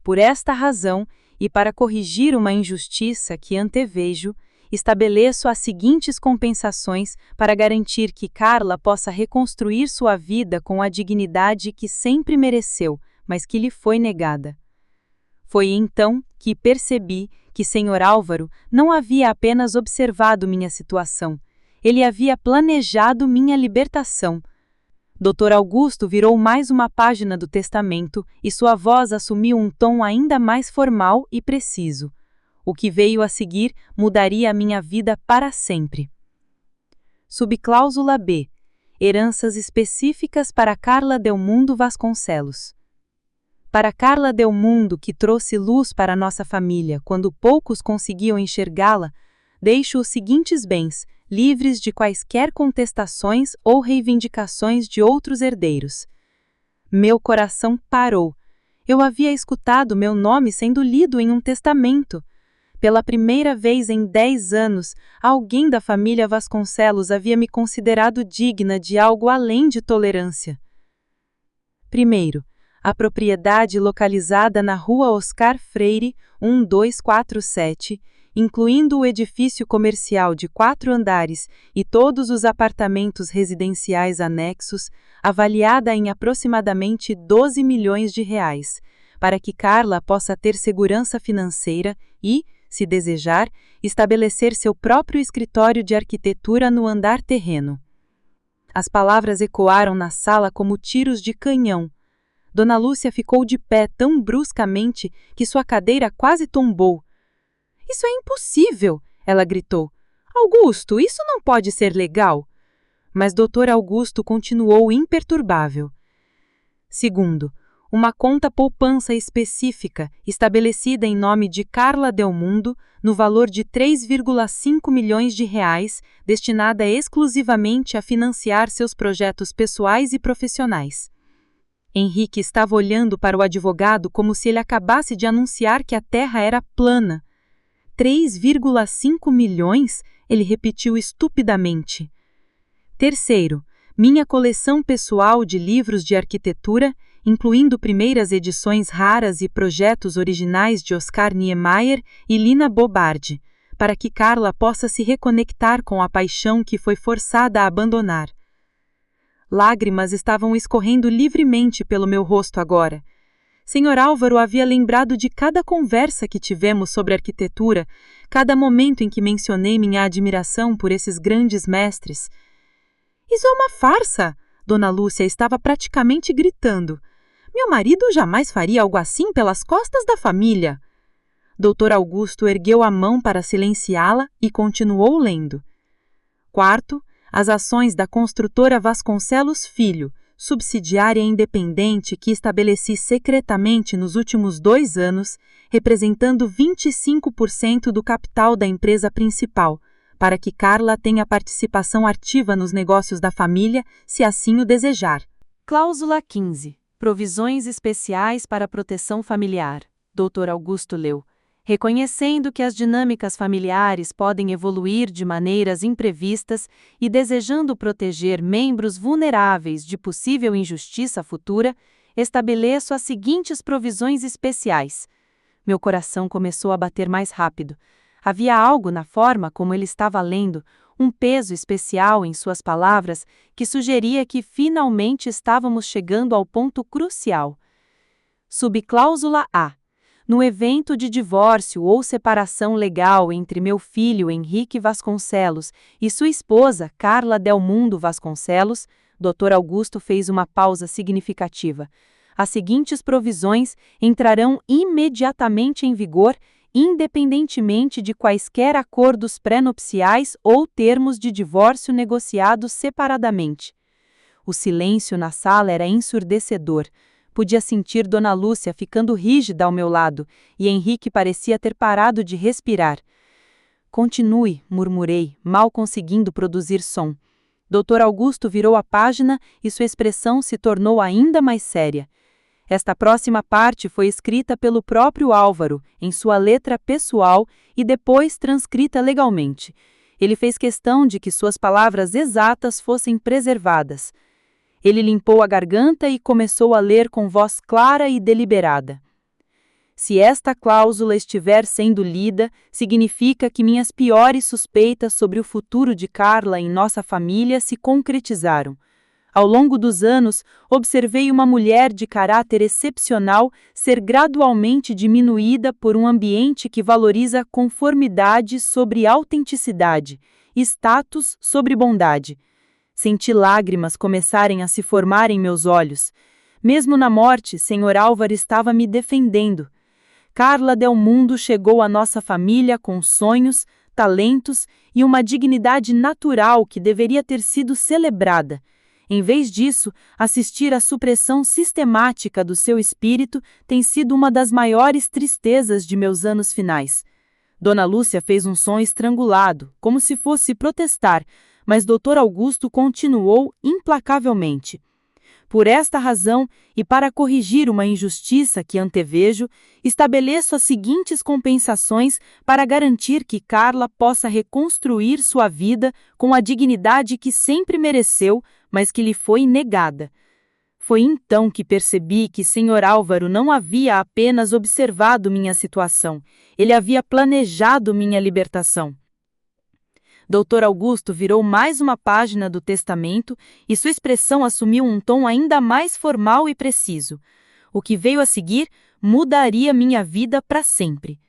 Por esta razão, e para corrigir uma injustiça que antevejo, estabeleço as seguintes compensações para garantir que Carla possa reconstruir sua vida com a dignidade que sempre mereceu, mas que lhe foi negada. Foi então que percebi que Sr. Álvaro não havia apenas observado minha situação, ele havia planejado minha libertação. Dr. Augusto virou mais uma página do testamento e sua voz assumiu um tom ainda mais formal e preciso. O que veio a seguir mudaria a minha vida para sempre. Subcláusula B. Heranças específicas para Carla Delmundo Vasconcelos. Para Carla Delmundo, que trouxe luz para nossa família quando poucos conseguiam enxergá-la, deixo os seguintes bens, livres de quaisquer contestações ou reivindicações de outros herdeiros. Meu coração parou. Eu havia escutado meu nome sendo lido em um testamento. Pela primeira vez em 10 anos, alguém da família Vasconcelos havia me considerado digna de algo além de tolerância. Primeiro, a propriedade localizada na Rua Oscar Freire, 1247, incluindo o edifício comercial de 4 andares e todos os apartamentos residenciais anexos, avaliada em aproximadamente 12 milhões de reais, para que Carla possa ter segurança financeira e, se desejar, estabelecer seu próprio escritório de arquitetura no andar terreno. As palavras ecoaram na sala como tiros de canhão. Dona Lúcia ficou de pé tão bruscamente que sua cadeira quase tombou. "Isso é impossível!" ela gritou. "Augusto, isso não pode ser legal!" Mas Dr. Augusto continuou imperturbável. Segundo, uma conta poupança específica, estabelecida em nome de Carla Delmundo, no valor de 3,5 milhões de reais, destinada exclusivamente a financiar seus projetos pessoais e profissionais. Henrique estava olhando para o advogado como se ele acabasse de anunciar que a Terra era plana. 3,5 milhões? Ele repetiu estupidamente. Terceiro, minha coleção pessoal de livros de arquitetura, incluindo primeiras edições raras e projetos originais de Oscar Niemeyer e Lina Bobardi, para que Carla possa se reconectar com a paixão que foi forçada a abandonar. Lágrimas estavam escorrendo livremente pelo meu rosto agora. Sr. Álvaro havia lembrado de cada conversa que tivemos sobre arquitetura, cada momento em que mencionei minha admiração por esses grandes mestres. "Isso é uma farsa!" Dona Lúcia estava praticamente gritando. "Meu marido jamais faria algo assim pelas costas da família." Dr. Augusto ergueu a mão para silenciá-la e continuou lendo. Quarto, as ações da construtora Vasconcelos Filho, subsidiária independente que estabeleci secretamente nos últimos 2 anos, representando 25% do capital da empresa principal, para que Carla tenha participação ativa nos negócios da família, se assim o desejar. Cláusula 15. Provisões especiais para a proteção familiar. Dr. Augusto leu. Reconhecendo que as dinâmicas familiares podem evoluir de maneiras imprevistas e desejando proteger membros vulneráveis de possível injustiça futura, estabeleço as seguintes provisões especiais. Meu coração começou a bater mais rápido. Havia algo na forma como ele estava lendo, um peso especial em suas palavras que sugeria que finalmente estávamos chegando ao ponto crucial. Subcláusula A. No evento de divórcio ou separação legal entre meu filho Henrique Vasconcelos e sua esposa Carla Delmundo Vasconcelos, Dr. Augusto fez uma pausa significativa. As seguintes provisões entrarão imediatamente em vigor, independentemente de quaisquer acordos pré-nupciais ou termos de divórcio negociados separadamente. O silêncio na sala era ensurdecedor. Podia sentir Dona Lúcia ficando rígida ao meu lado, e Henrique parecia ter parado de respirar. "Continue", murmurei, mal conseguindo produzir som. Dr. Augusto virou a página e sua expressão se tornou ainda mais séria. Esta próxima parte foi escrita pelo próprio Álvaro, em sua letra pessoal, e depois transcrita legalmente. Ele fez questão de que suas palavras exatas fossem preservadas. Ele limpou a garganta e começou a ler com voz clara e deliberada. "Se esta cláusula estiver sendo lida, significa que minhas piores suspeitas sobre o futuro de Carla em nossa família se concretizaram. Ao longo dos anos, observei uma mulher de caráter excepcional ser gradualmente diminuída por um ambiente que valoriza conformidade sobre autenticidade, status sobre bondade. Senti lágrimas começarem a se formar em meus olhos. Mesmo na morte, Sr. Álvaro estava me defendendo. Carla Delmundo chegou à nossa família com sonhos, talentos e uma dignidade natural que deveria ter sido celebrada. Em vez disso, assistir à supressão sistemática do seu espírito tem sido uma das maiores tristezas de meus anos finais." Dona Lúcia fez um som estrangulado, como se fosse protestar, mas Dr. Augusto continuou implacavelmente. Por esta razão, e para corrigir uma injustiça que antevejo, estabeleço as seguintes compensações para garantir que Carla possa reconstruir sua vida com a dignidade que sempre mereceu, mas que lhe foi negada. Foi então que percebi que Sr. Álvaro não havia apenas observado minha situação, ele havia planejado minha libertação. Dr. Augusto virou mais uma página do testamento e sua expressão assumiu um tom ainda mais formal e preciso. O que veio a seguir mudaria minha vida para sempre.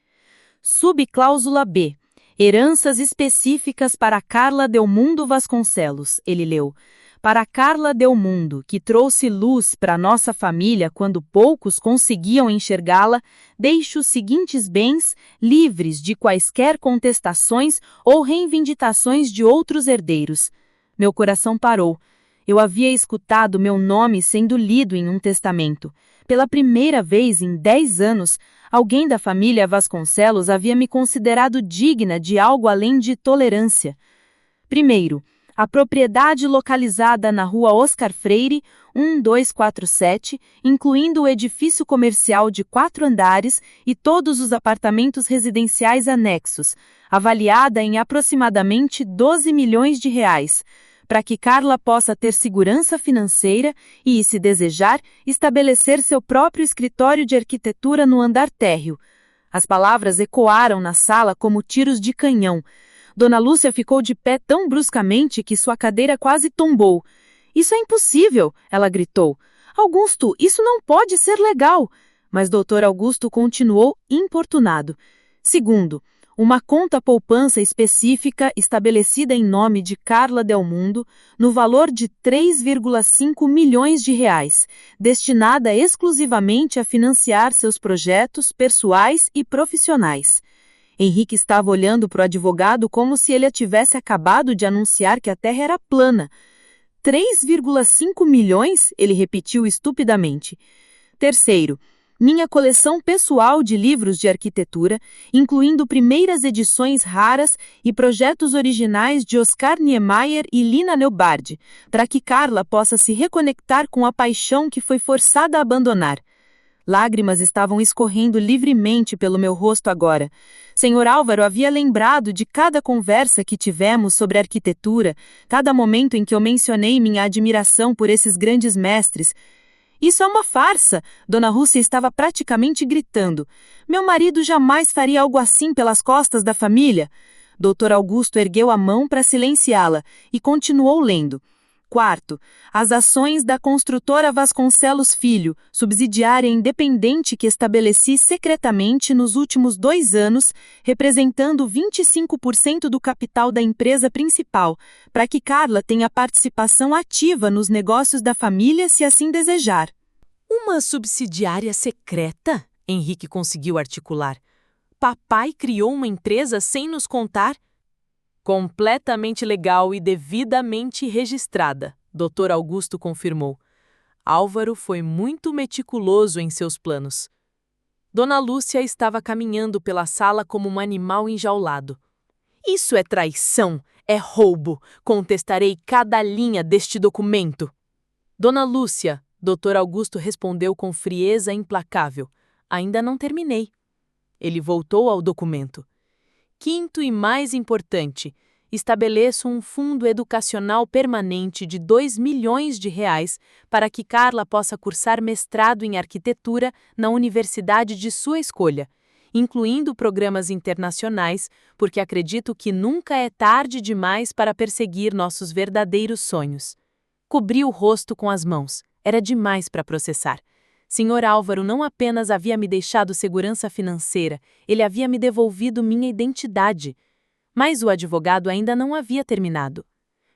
Subcláusula B. Heranças específicas para Carla Delmundo Vasconcelos, ele leu. Para Carla Delmundo, que trouxe luz para nossa família quando poucos conseguiam enxergá-la, deixo os seguintes bens, livres de quaisquer contestações ou reivindicações de outros herdeiros. Meu coração parou. Eu havia escutado meu nome sendo lido em um testamento. Pela primeira vez em 10 anos, alguém da família Vasconcelos havia me considerado digna de algo além de tolerância. Primeiro, a propriedade localizada na rua Oscar Freire, 1247, incluindo o edifício comercial de 4 andares e todos os apartamentos residenciais anexos, avaliada em aproximadamente 12 milhões de reais, para que Carla possa ter segurança financeira e, se desejar, estabelecer seu próprio escritório de arquitetura no andar térreo. As palavras ecoaram na sala como tiros de canhão. Dona Lúcia ficou de pé tão bruscamente que sua cadeira quase tombou. "Isso é impossível!" ela gritou. "Augusto, isso não pode ser legal!" Mas Dr. Augusto continuou importunado. Segundo, uma conta poupança específica estabelecida em nome de Carla Delmundo, no valor de 3,5 milhões de reais, destinada exclusivamente a financiar seus projetos pessoais e profissionais. Henrique estava olhando para o advogado como se ele tivesse acabado de anunciar que a Terra era plana. 3,5 milhões? Ele repetiu estupidamente. Terceiro, minha coleção pessoal de livros de arquitetura, incluindo primeiras edições raras e projetos originais de Oscar Niemeyer e Lina Neubard, para que Carla possa se reconectar com a paixão que foi forçada a abandonar. Lágrimas estavam escorrendo livremente pelo meu rosto agora. Sr. Álvaro havia lembrado de cada conversa que tivemos sobre arquitetura, cada momento em que eu mencionei minha admiração por esses grandes mestres. "Isso é uma farsa!" Dona Rússia estava praticamente gritando. "Meu marido jamais faria algo assim pelas costas da família." Dr. Augusto ergueu a mão para silenciá-la e continuou lendo. Quarto, as ações da construtora Vasconcelos Filho, subsidiária independente que estabeleci secretamente nos últimos 2 anos, representando 25% do capital da empresa principal, para que Carla tenha participação ativa nos negócios da família se assim desejar. Uma subsidiária secreta? Henrique conseguiu articular. Papai criou uma empresa sem nos contar? Completamente legal e devidamente registrada, Dr. Augusto confirmou. Álvaro foi muito meticuloso em seus planos. Dona Lúcia estava caminhando pela sala como um animal enjaulado. "Isso é traição, é roubo. Contestarei cada linha deste documento." "Dona Lúcia", Dr. Augusto respondeu com frieza implacável. "Ainda não terminei." Ele voltou ao documento. Quinto e mais importante, estabeleço um fundo educacional permanente de 2 milhões de reais para que Carla possa cursar mestrado em arquitetura na universidade de sua escolha, incluindo programas internacionais, porque acredito que nunca é tarde demais para perseguir nossos verdadeiros sonhos. Cobri o rosto com as mãos. Era demais para processar. Sr. Álvaro não apenas havia me deixado segurança financeira, ele havia me devolvido minha identidade. Mas o advogado ainda não havia terminado.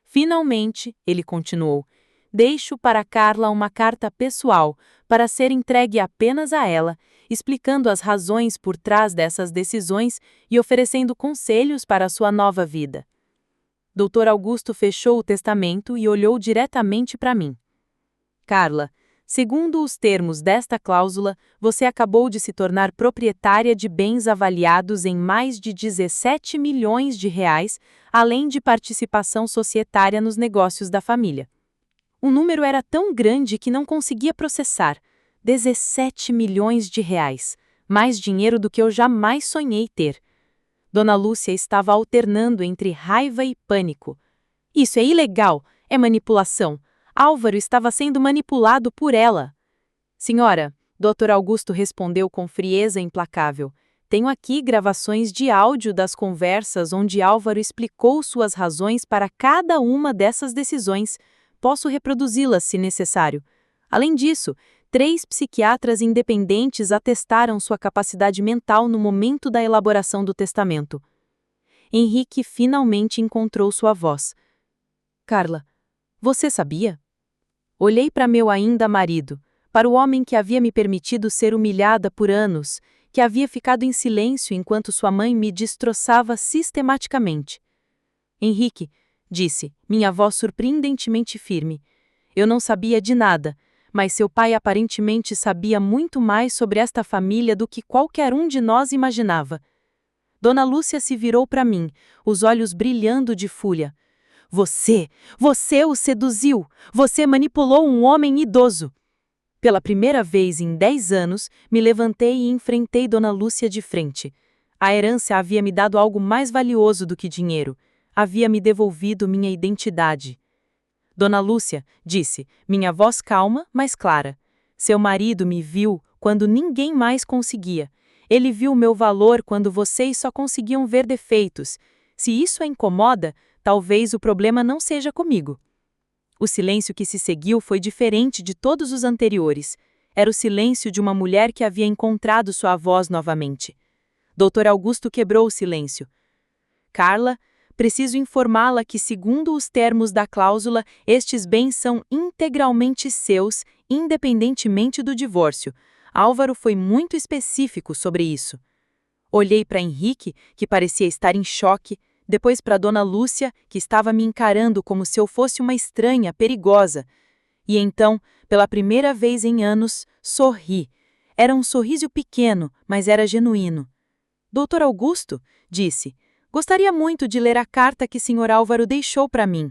Finalmente, ele continuou, deixo para Carla uma carta pessoal para ser entregue apenas a ela, explicando as razões por trás dessas decisões e oferecendo conselhos para a sua nova vida. Dr. Augusto fechou o testamento e olhou diretamente para mim. Carla, segundo os termos desta cláusula, você acabou de se tornar proprietária de bens avaliados em mais de 17 milhões de reais, além de participação societária nos negócios da família. O número era tão grande que não conseguia processar. 17 milhões de reais. Mais dinheiro do que eu jamais sonhei ter. Dona Lúcia estava alternando entre raiva e pânico. Isso é ilegal, é manipulação. Álvaro estava sendo manipulado por ela. Senhora, Dr. Augusto respondeu com frieza implacável. Tenho aqui gravações de áudio das conversas onde Álvaro explicou suas razões para cada uma dessas decisões. Posso reproduzi-las se necessário. Além disso, 3 psiquiatras independentes atestaram sua capacidade mental no momento da elaboração do testamento. Henrique finalmente encontrou sua voz. Carla, você sabia? Olhei para meu ainda marido, para o homem que havia me permitido ser humilhada por anos, que havia ficado em silêncio enquanto sua mãe me destroçava sistematicamente. Henrique, disse, minha voz surpreendentemente firme. Eu não sabia de nada, mas seu pai aparentemente sabia muito mais sobre esta família do que qualquer um de nós imaginava. Dona Lúcia se virou para mim, os olhos brilhando de fúria. Você o seduziu! Você manipulou um homem idoso! Pela primeira vez em 10 anos, me levantei e enfrentei Dona Lúcia de frente. A herança havia me dado algo mais valioso do que dinheiro. Havia me devolvido minha identidade. Dona Lúcia, disse, minha voz calma, mas clara. Seu marido me viu quando ninguém mais conseguia. Ele viu meu valor quando vocês só conseguiam ver defeitos. Se isso a incomoda, talvez o problema não seja comigo. O silêncio que se seguiu foi diferente de todos os anteriores. Era o silêncio de uma mulher que havia encontrado sua voz novamente. Dr. Augusto quebrou o silêncio. Carla, preciso informá-la que, segundo os termos da cláusula, estes bens são integralmente seus, independentemente do divórcio. Álvaro foi muito específico sobre isso. Olhei para Henrique, que parecia estar em choque, depois para Dona Lúcia, que estava me encarando como se eu fosse uma estranha, perigosa. E então, pela primeira vez em anos, sorri. Era um sorriso pequeno, mas era genuíno. Doutor Augusto, disse, gostaria muito de ler a carta que Sr. Álvaro deixou para mim.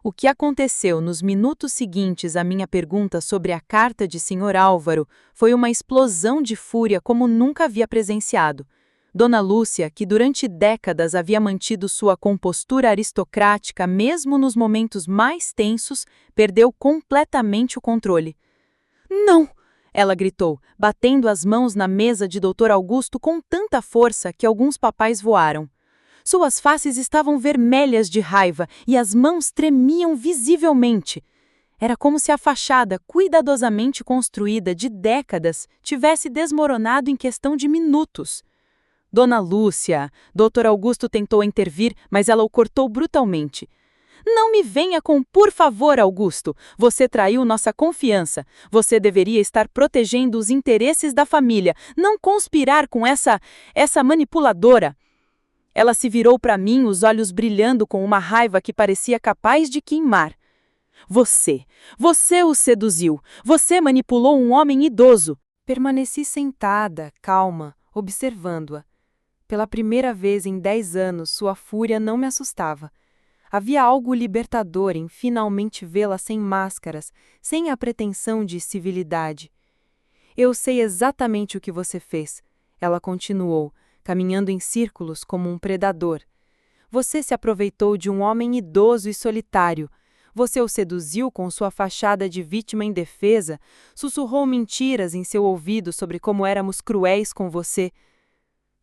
O que aconteceu nos minutos seguintes à minha pergunta sobre a carta de Sr. Álvaro foi uma explosão de fúria como nunca havia presenciado. Dona Lúcia, que durante décadas havia mantido sua compostura aristocrática mesmo nos momentos mais tensos, perdeu completamente o controle. Não! Ela gritou, batendo as mãos na mesa de Dr. Augusto com tanta força que alguns papéis voaram. Suas faces estavam vermelhas de raiva e as mãos tremiam visivelmente. Era como se a fachada cuidadosamente construída de décadas tivesse desmoronado em questão de minutos. Dona Lúcia, Dr. Augusto tentou intervir, mas ela o cortou brutalmente. Não me venha com por favor, Augusto. Você traiu nossa confiança. Você deveria estar protegendo os interesses da família, não conspirar com essa manipuladora. Ela se virou para mim, os olhos brilhando com uma raiva que parecia capaz de queimar. Você o seduziu. Você manipulou um homem idoso. Permaneci sentada, calma, observando-a. Pela primeira vez em 10 anos, sua fúria não me assustava. Havia algo libertador em finalmente vê-la sem máscaras, sem a pretensão de civilidade. Eu sei exatamente o que você fez, ela continuou, caminhando em círculos como um predador. Você se aproveitou de um homem idoso e solitário. Você o seduziu com sua fachada de vítima indefesa, sussurrou mentiras em seu ouvido sobre como éramos cruéis com você.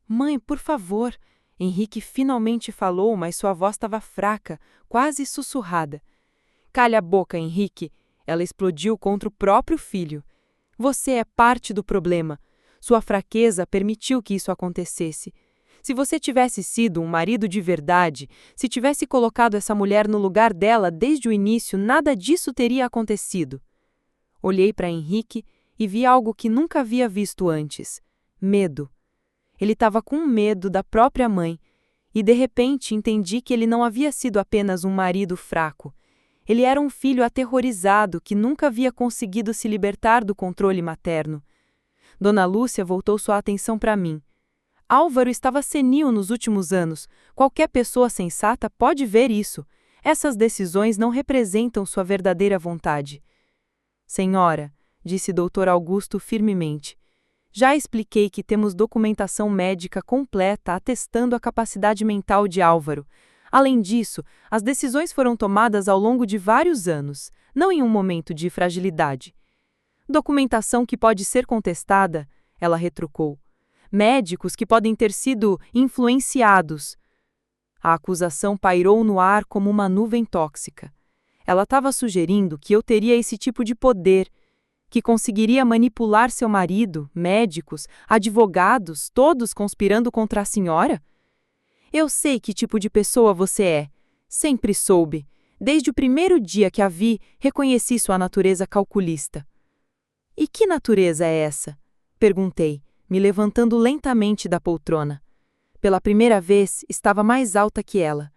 Mãe, por favor. Henrique finalmente falou, mas sua voz estava fraca, quase sussurrada. Calha a boca, Henrique. Ela explodiu contra o próprio filho. Você é parte do problema. Sua fraqueza permitiu que isso acontecesse. Se você tivesse sido um marido de verdade, se tivesse colocado essa mulher no lugar dela desde o início, nada disso teria acontecido. Olhei para Henrique e vi algo que nunca havia visto antes: medo. Ele estava com medo da própria mãe, e de repente entendi que ele não havia sido apenas um marido fraco. Ele era um filho aterrorizado que nunca havia conseguido se libertar do controle materno. Dona Lúcia voltou sua atenção para mim. Álvaro estava senil nos últimos anos. Qualquer pessoa sensata pode ver isso. Essas decisões não representam sua verdadeira vontade. Senhora, disse Dr. Augusto firmemente, já expliquei que temos documentação médica completa atestando a capacidade mental de Álvaro. Além disso, as decisões foram tomadas ao longo de vários anos, não em um momento de fragilidade. Documentação que pode ser contestada, ela retrucou. Médicos que podem ter sido influenciados. A acusação pairou no ar como uma nuvem tóxica. Ela estava sugerindo que eu teria esse tipo de poder, que conseguiria manipular seu marido, médicos, advogados, todos conspirando contra a senhora? Eu sei que tipo de pessoa você é. Sempre soube. Desde o primeiro dia que a vi, reconheci sua natureza calculista. E que natureza é essa? Perguntei, me levantando lentamente da poltrona. Pela primeira vez, estava mais alta que ela.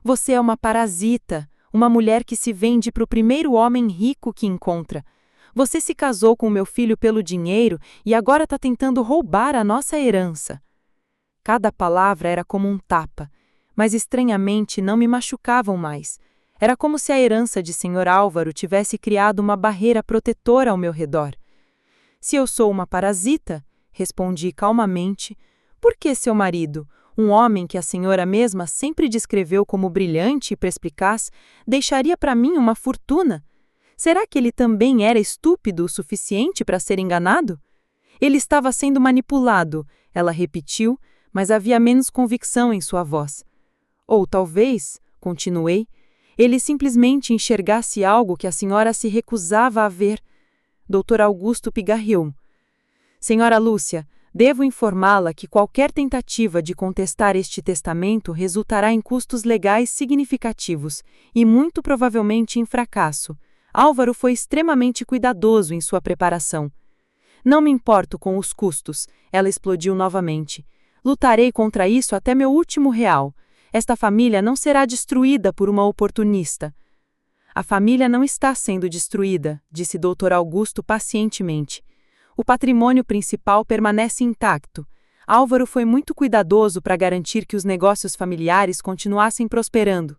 Você é uma parasita, uma mulher que se vende para o primeiro homem rico que encontra. Você se casou com meu filho pelo dinheiro e agora está tentando roubar a nossa herança. Cada palavra era como um tapa, mas estranhamente não me machucavam mais. Era como se a herança de Sr. Álvaro tivesse criado uma barreira protetora ao meu redor. Se eu sou uma parasita, respondi calmamente, por que seu marido, um homem que a senhora mesma sempre descreveu como brilhante e perspicaz, deixaria para mim uma fortuna? Será que ele também era estúpido o suficiente para ser enganado? Ele estava sendo manipulado, ela repetiu, mas havia menos convicção em sua voz. Ou talvez, continuei, ele simplesmente enxergasse algo que a senhora se recusava a ver. Dr. Augusto pigarreou. Senhora Lúcia, devo informá-la que qualquer tentativa de contestar este testamento resultará em custos legais significativos e muito provavelmente em fracasso. Álvaro foi extremamente cuidadoso em sua preparação. Não me importo com os custos, ela explodiu novamente. Lutarei contra isso até meu último real. Esta família não será destruída por uma oportunista. A família não está sendo destruída, disse Dr. Augusto pacientemente. O patrimônio principal permanece intacto. Álvaro foi muito cuidadoso para garantir que os negócios familiares continuassem prosperando.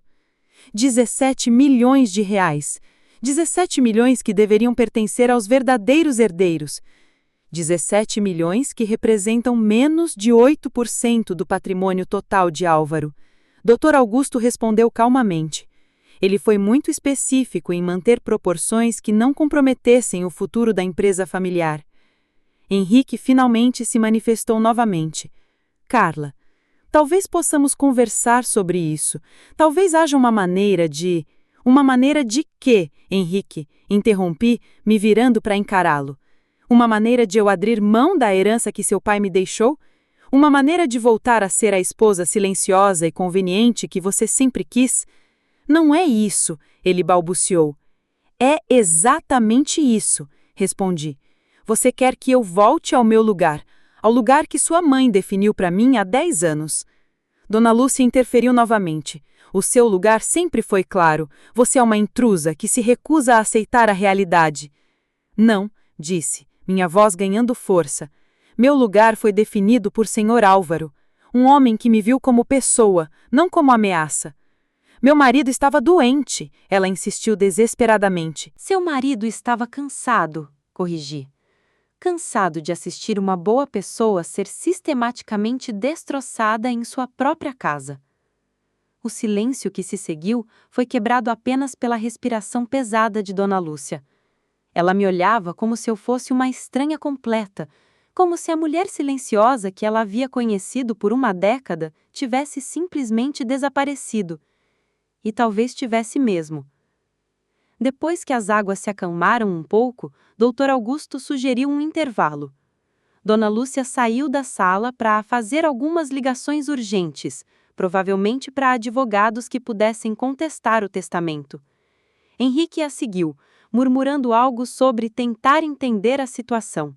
17 milhões de reais. 17 milhões que deveriam pertencer aos verdadeiros herdeiros. 17 milhões que representam menos de 8% do patrimônio total de Álvaro. Dr. Augusto respondeu calmamente. Ele foi muito específico em manter proporções que não comprometessem o futuro da empresa familiar. Henrique finalmente se manifestou novamente. Carla, talvez possamos conversar sobre isso. Talvez haja uma maneira de... Uma maneira de quê, Henrique? Interrompi, me virando para encará-lo. Uma maneira de eu abrir mão da herança que seu pai me deixou? Uma maneira de voltar a ser a esposa silenciosa e conveniente que você sempre quis? Não é isso, ele balbuciou. É exatamente isso, respondi. Você quer que eu volte ao meu lugar, ao lugar que sua mãe definiu para mim há 10 anos. Dona Lúcia interferiu novamente. O seu lugar sempre foi claro. Você é uma intrusa que se recusa a aceitar a realidade. Não, disse, minha voz ganhando força. Meu lugar foi definido por Sr. Álvaro, um homem que me viu como pessoa, não como ameaça. Meu marido estava doente, ela insistiu desesperadamente. Seu marido estava cansado, corrigi. Cansado de assistir uma boa pessoa ser sistematicamente destroçada em sua própria casa. O silêncio que se seguiu foi quebrado apenas pela respiração pesada de Dona Lúcia. Ela me olhava como se eu fosse uma estranha completa, como se a mulher silenciosa que ela havia conhecido por uma década tivesse simplesmente desaparecido. E talvez tivesse mesmo. Depois que as águas se acalmaram um pouco, Dr. Augusto sugeriu um intervalo. Dona Lúcia saiu da sala para fazer algumas ligações urgentes, provavelmente para advogados que pudessem contestar o testamento. Henrique a seguiu, murmurando algo sobre tentar entender a situação.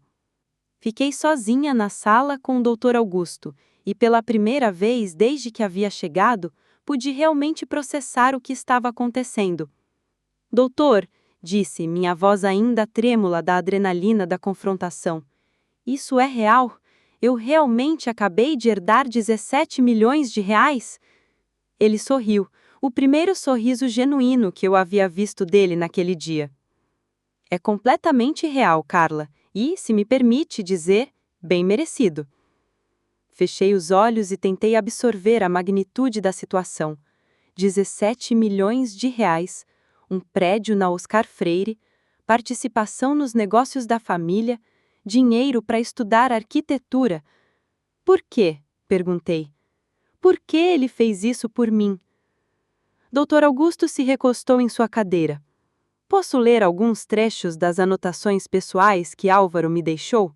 Fiquei sozinha na sala com o Dr. Augusto, e pela primeira vez desde que havia chegado, pude realmente processar o que estava acontecendo. Doutor, disse, minha voz ainda trêmula da adrenalina da confrontação. Isso é real? Eu realmente acabei de herdar 17 milhões de reais? Ele sorriu, o primeiro sorriso genuíno que eu havia visto dele naquele dia. É completamente real, Carla, e, se me permite dizer, bem merecido. Fechei os olhos e tentei absorver a magnitude da situação. 17 milhões de reais, um prédio na Oscar Freire, participação nos negócios da família, dinheiro para estudar arquitetura. Por quê? Perguntei. Por que ele fez isso por mim? Dr. Augusto se recostou em sua cadeira. Posso ler alguns trechos das anotações pessoais que Álvaro me deixou?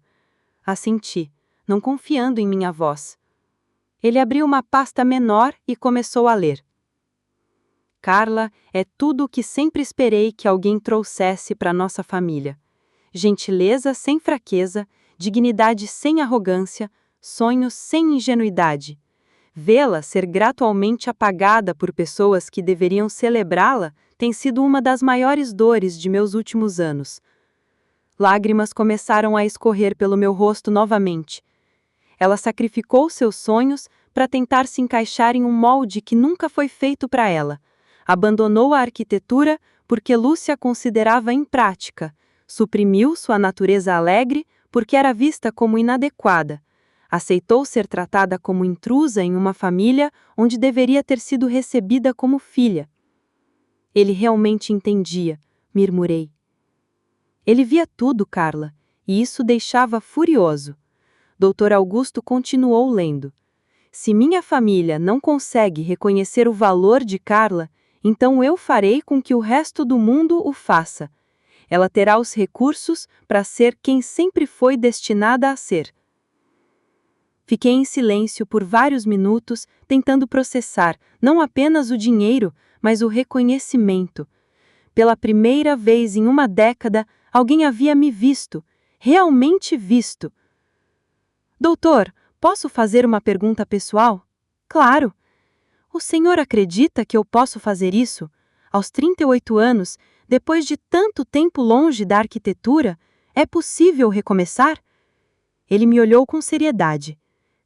Assenti, não confiando em minha voz. Ele abriu uma pasta menor e começou a ler. Carla é tudo o que sempre esperei que alguém trouxesse para nossa família. Gentileza sem fraqueza, dignidade sem arrogância, sonhos sem ingenuidade. Vê-la ser gradualmente apagada por pessoas que deveriam celebrá-la tem sido uma das maiores dores de meus últimos anos. Lágrimas começaram a escorrer pelo meu rosto novamente. Ela sacrificou seus sonhos para tentar se encaixar em um molde que nunca foi feito para ela. Abandonou a arquitetura porque Lúcia considerava imprática. Suprimiu sua natureza alegre porque era vista como inadequada. Aceitou ser tratada como intrusa em uma família onde deveria ter sido recebida como filha. Ele realmente entendia, murmurei. Ele via tudo, Carla, e isso deixava furioso. Dr. Augusto continuou lendo. Se minha família não consegue reconhecer o valor de Carla, então eu farei com que o resto do mundo o faça. Ela terá os recursos para ser quem sempre foi destinada a ser. Fiquei em silêncio por vários minutos, tentando processar não apenas o dinheiro, mas o reconhecimento. Pela primeira vez em uma década, alguém havia me visto, realmente visto. Doutor, posso fazer uma pergunta pessoal? Claro. O senhor acredita que eu posso fazer isso? Aos 38 anos, depois de tanto tempo longe da arquitetura, é possível recomeçar? Ele me olhou com seriedade.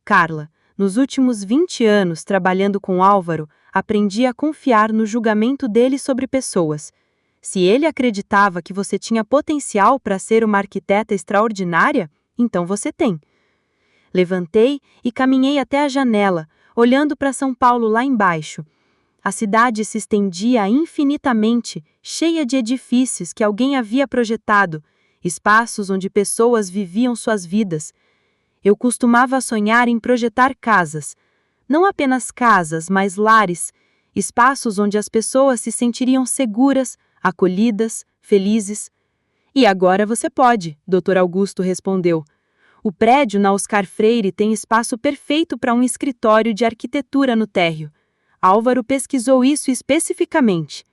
Carla, nos últimos 20 anos trabalhando com Álvaro, aprendi a confiar no julgamento dele sobre pessoas. Se ele acreditava que você tinha potencial para ser uma arquiteta extraordinária, então você tem. Levantei e caminhei até a janela, olhando para São Paulo lá embaixo. A cidade se estendia infinitamente, cheia de edifícios que alguém havia projetado, espaços onde pessoas viviam suas vidas. Eu costumava sonhar em projetar casas. Não apenas casas, mas lares, espaços onde as pessoas se sentiriam seguras, acolhidas, felizes. E agora você pode, Dr. Augusto respondeu. O prédio na Oscar Freire tem espaço perfeito para um escritório de arquitetura no térreo. Álvaro pesquisou isso especificamente.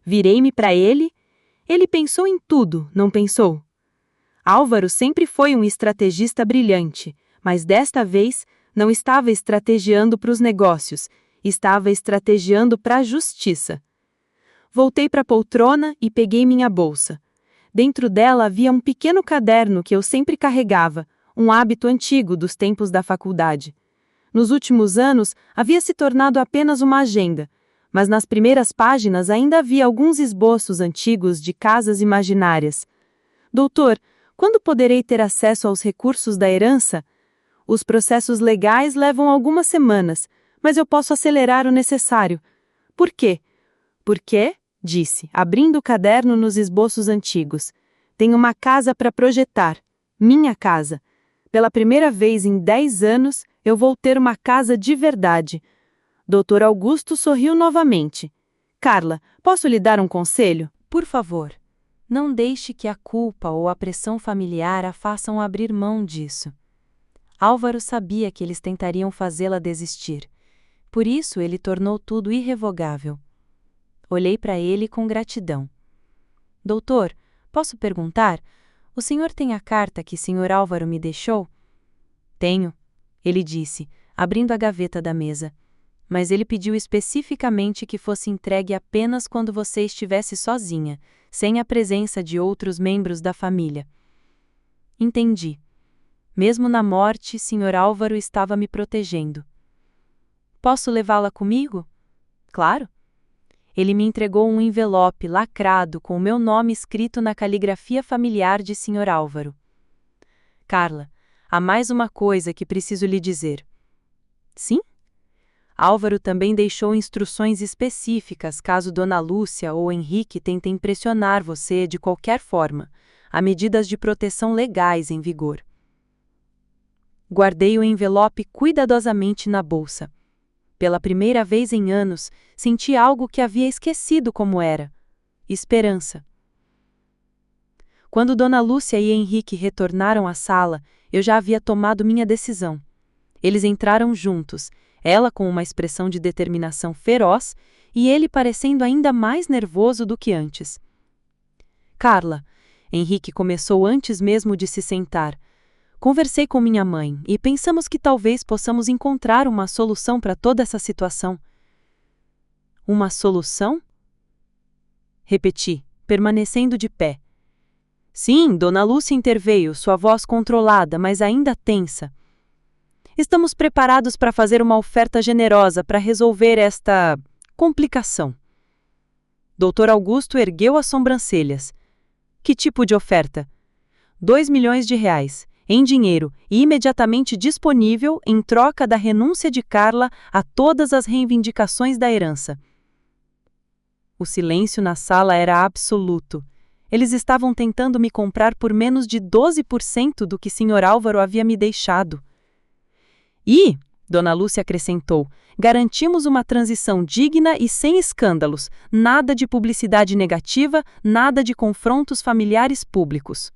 Virei-me para ele. Ele pensou em tudo, não pensou? Álvaro sempre foi um estrategista brilhante, mas desta vez não estava estrategiando para os negócios, estava estrategiando para a justiça. Voltei para a poltrona e peguei minha bolsa. Dentro dela havia um pequeno caderno que eu sempre carregava, um hábito antigo dos tempos da faculdade. Nos últimos anos, havia se tornado apenas uma agenda, mas nas primeiras páginas ainda havia alguns esboços antigos de casas imaginárias. Doutor, quando poderei ter acesso aos recursos da herança? Os processos legais levam algumas semanas, mas eu posso acelerar o necessário. Por quê? Por quê? Disse, abrindo o caderno nos esboços antigos. Tenho uma casa para projetar. Minha casa. Pela primeira vez em 10 anos, eu vou ter uma casa de verdade. Dr. Augusto sorriu novamente. Carla, posso lhe dar um conselho? Por favor, não deixe que a culpa ou a pressão familiar a façam abrir mão disso. Álvaro sabia que eles tentariam fazê-la desistir. Por isso, ele tornou tudo irrevogável. Olhei para ele com gratidão. Doutor, posso perguntar? O senhor tem a carta que Sr. Álvaro me deixou? Tenho, ele disse, abrindo a gaveta da mesa. Mas ele pediu especificamente que fosse entregue apenas quando você estivesse sozinha, sem a presença de outros membros da família. Entendi. Mesmo na morte, Sr. Álvaro estava me protegendo. Posso levá-la comigo? Claro. Ele me entregou um envelope lacrado com o meu nome escrito na caligrafia familiar de Sr. Álvaro. Carla, há mais uma coisa que preciso lhe dizer. Sim? Álvaro também deixou instruções específicas caso Dona Lúcia ou Henrique tentem pressionar você de qualquer forma. Há medidas de proteção legais em vigor. Guardei o envelope cuidadosamente na bolsa. Pela primeira vez em anos, senti algo que havia esquecido como era: esperança. Quando Dona Lúcia e Henrique retornaram à sala, eu já havia tomado minha decisão. Eles entraram juntos, ela com uma expressão de determinação feroz e ele parecendo ainda mais nervoso do que antes. Carla, Henrique começou antes mesmo de se sentar. Conversei com minha mãe e pensamos que talvez possamos encontrar uma solução para toda essa situação. Uma solução? Repeti, permanecendo de pé. Sim, Dona Lúcia interveio, sua voz controlada, mas ainda tensa. Estamos preparados para fazer uma oferta generosa para resolver esta complicação. Dr. Augusto ergueu as sobrancelhas. Que tipo de oferta? 2 milhões de reais, em dinheiro e imediatamente disponível em troca da renúncia de Carla a todas as reivindicações da herança. O silêncio na sala era absoluto. Eles estavam tentando me comprar por menos de 12% do que Sr. Álvaro havia me deixado. E, Dona Lúcia acrescentou, garantimos uma transição digna e sem escândalos, nada de publicidade negativa, nada de confrontos familiares públicos.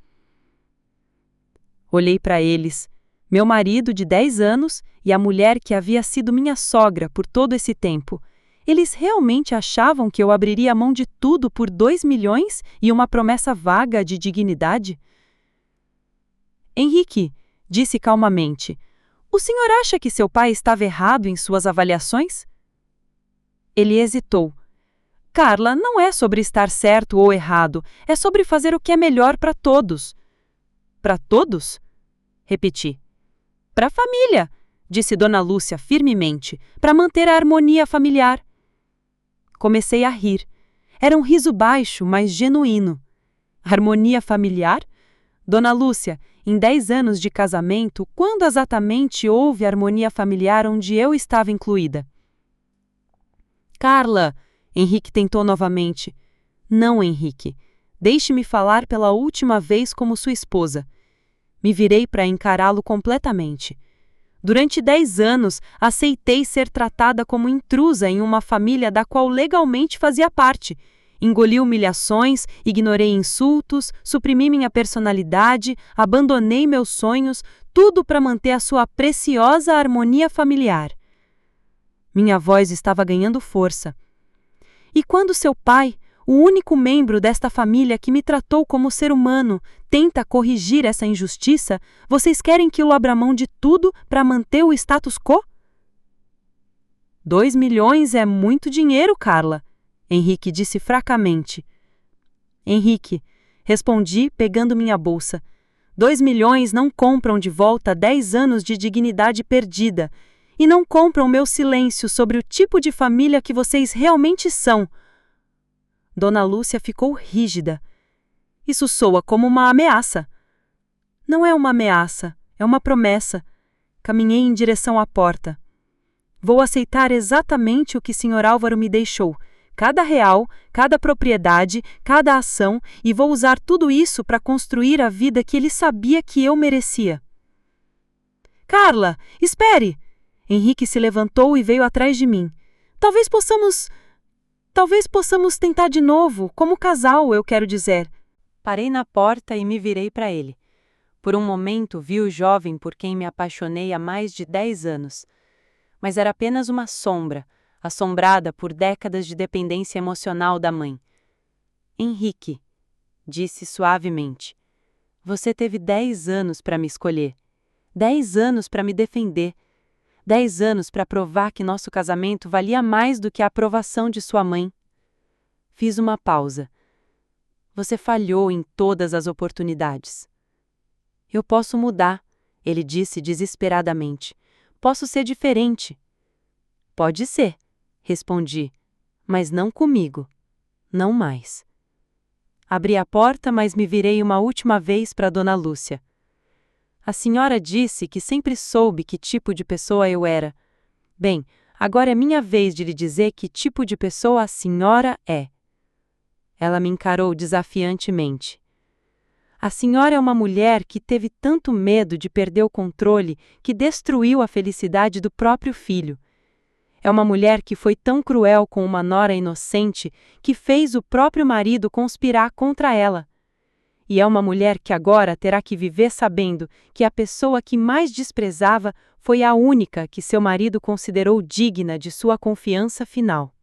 Olhei para eles, meu marido de 10 anos e a mulher que havia sido minha sogra por todo esse tempo. Eles realmente achavam que eu abriria mão de tudo por 2 milhões e uma promessa vaga de dignidade? Henrique, disse calmamente, o senhor acha que seu pai estava errado em suas avaliações? Ele hesitou. Carla, não é sobre estar certo ou errado, é sobre fazer o que é melhor para todos. Para todos? Repeti. Para a família, disse Dona Lúcia firmemente, para manter a harmonia familiar. Comecei a rir. Era um riso baixo, mas genuíno. Harmonia familiar? Dona Lúcia, em 10 anos de casamento, quando exatamente houve harmonia familiar onde eu estava incluída? Carla, Henrique tentou novamente. Não, Henrique. Deixe-me falar pela última vez como sua esposa. Me virei para encará-lo completamente. Durante 10 anos, aceitei ser tratada como intrusa em uma família da qual legalmente fazia parte. Engoli humilhações, ignorei insultos, suprimi minha personalidade, abandonei meus sonhos, tudo para manter a sua preciosa harmonia familiar. Minha voz estava ganhando força. E quando seu pai, o único membro desta família que me tratou como ser humano, tenta corrigir essa injustiça, vocês querem que eu abra mão de tudo para manter o status quo? 2 milhões é muito dinheiro, Carla, Henrique disse fracamente. Henrique, respondi pegando minha bolsa. 2 milhões não compram de volta 10 anos de dignidade perdida e não compram meu silêncio sobre o tipo de família que vocês realmente são. Dona Lúcia ficou rígida. Isso soa como uma ameaça. Não é uma ameaça, é uma promessa. Caminhei em direção à porta. Vou aceitar exatamente o que Sr. Álvaro me deixou, cada real, cada propriedade, cada ação, e vou usar tudo isso para construir a vida que ele sabia que eu merecia. Carla, espere! Henrique se levantou e veio atrás de mim. Talvez possamos tentar de novo, como casal, eu quero dizer. Parei na porta e me virei para ele. Por um momento vi o jovem por quem me apaixonei há mais de 10 anos. Mas era apenas uma sombra, assombrada por décadas de dependência emocional da mãe. Henrique, disse suavemente, você teve 10 anos para me escolher, 10 anos para me defender, 10 anos para provar que nosso casamento valia mais do que a aprovação de sua mãe. Fiz uma pausa. Você falhou em todas as oportunidades. Eu posso mudar, ele disse desesperadamente. Posso ser diferente. Pode ser, respondi. mas não comigo. Não mais. Abri a porta, mas me virei uma última vez para Dona Lúcia. A senhora disse que sempre soube que tipo de pessoa eu era. Bem, agora é minha vez de lhe dizer que tipo de pessoa a senhora é. Ela me encarou desafiantemente. A senhora é uma mulher que teve tanto medo de perder o controle que destruiu a felicidade do próprio filho. É uma mulher que foi tão cruel com uma nora inocente que fez o próprio marido conspirar contra ela. E é uma mulher que agora terá que viver sabendo que a pessoa que mais desprezava foi a única que seu marido considerou digna de sua confiança final.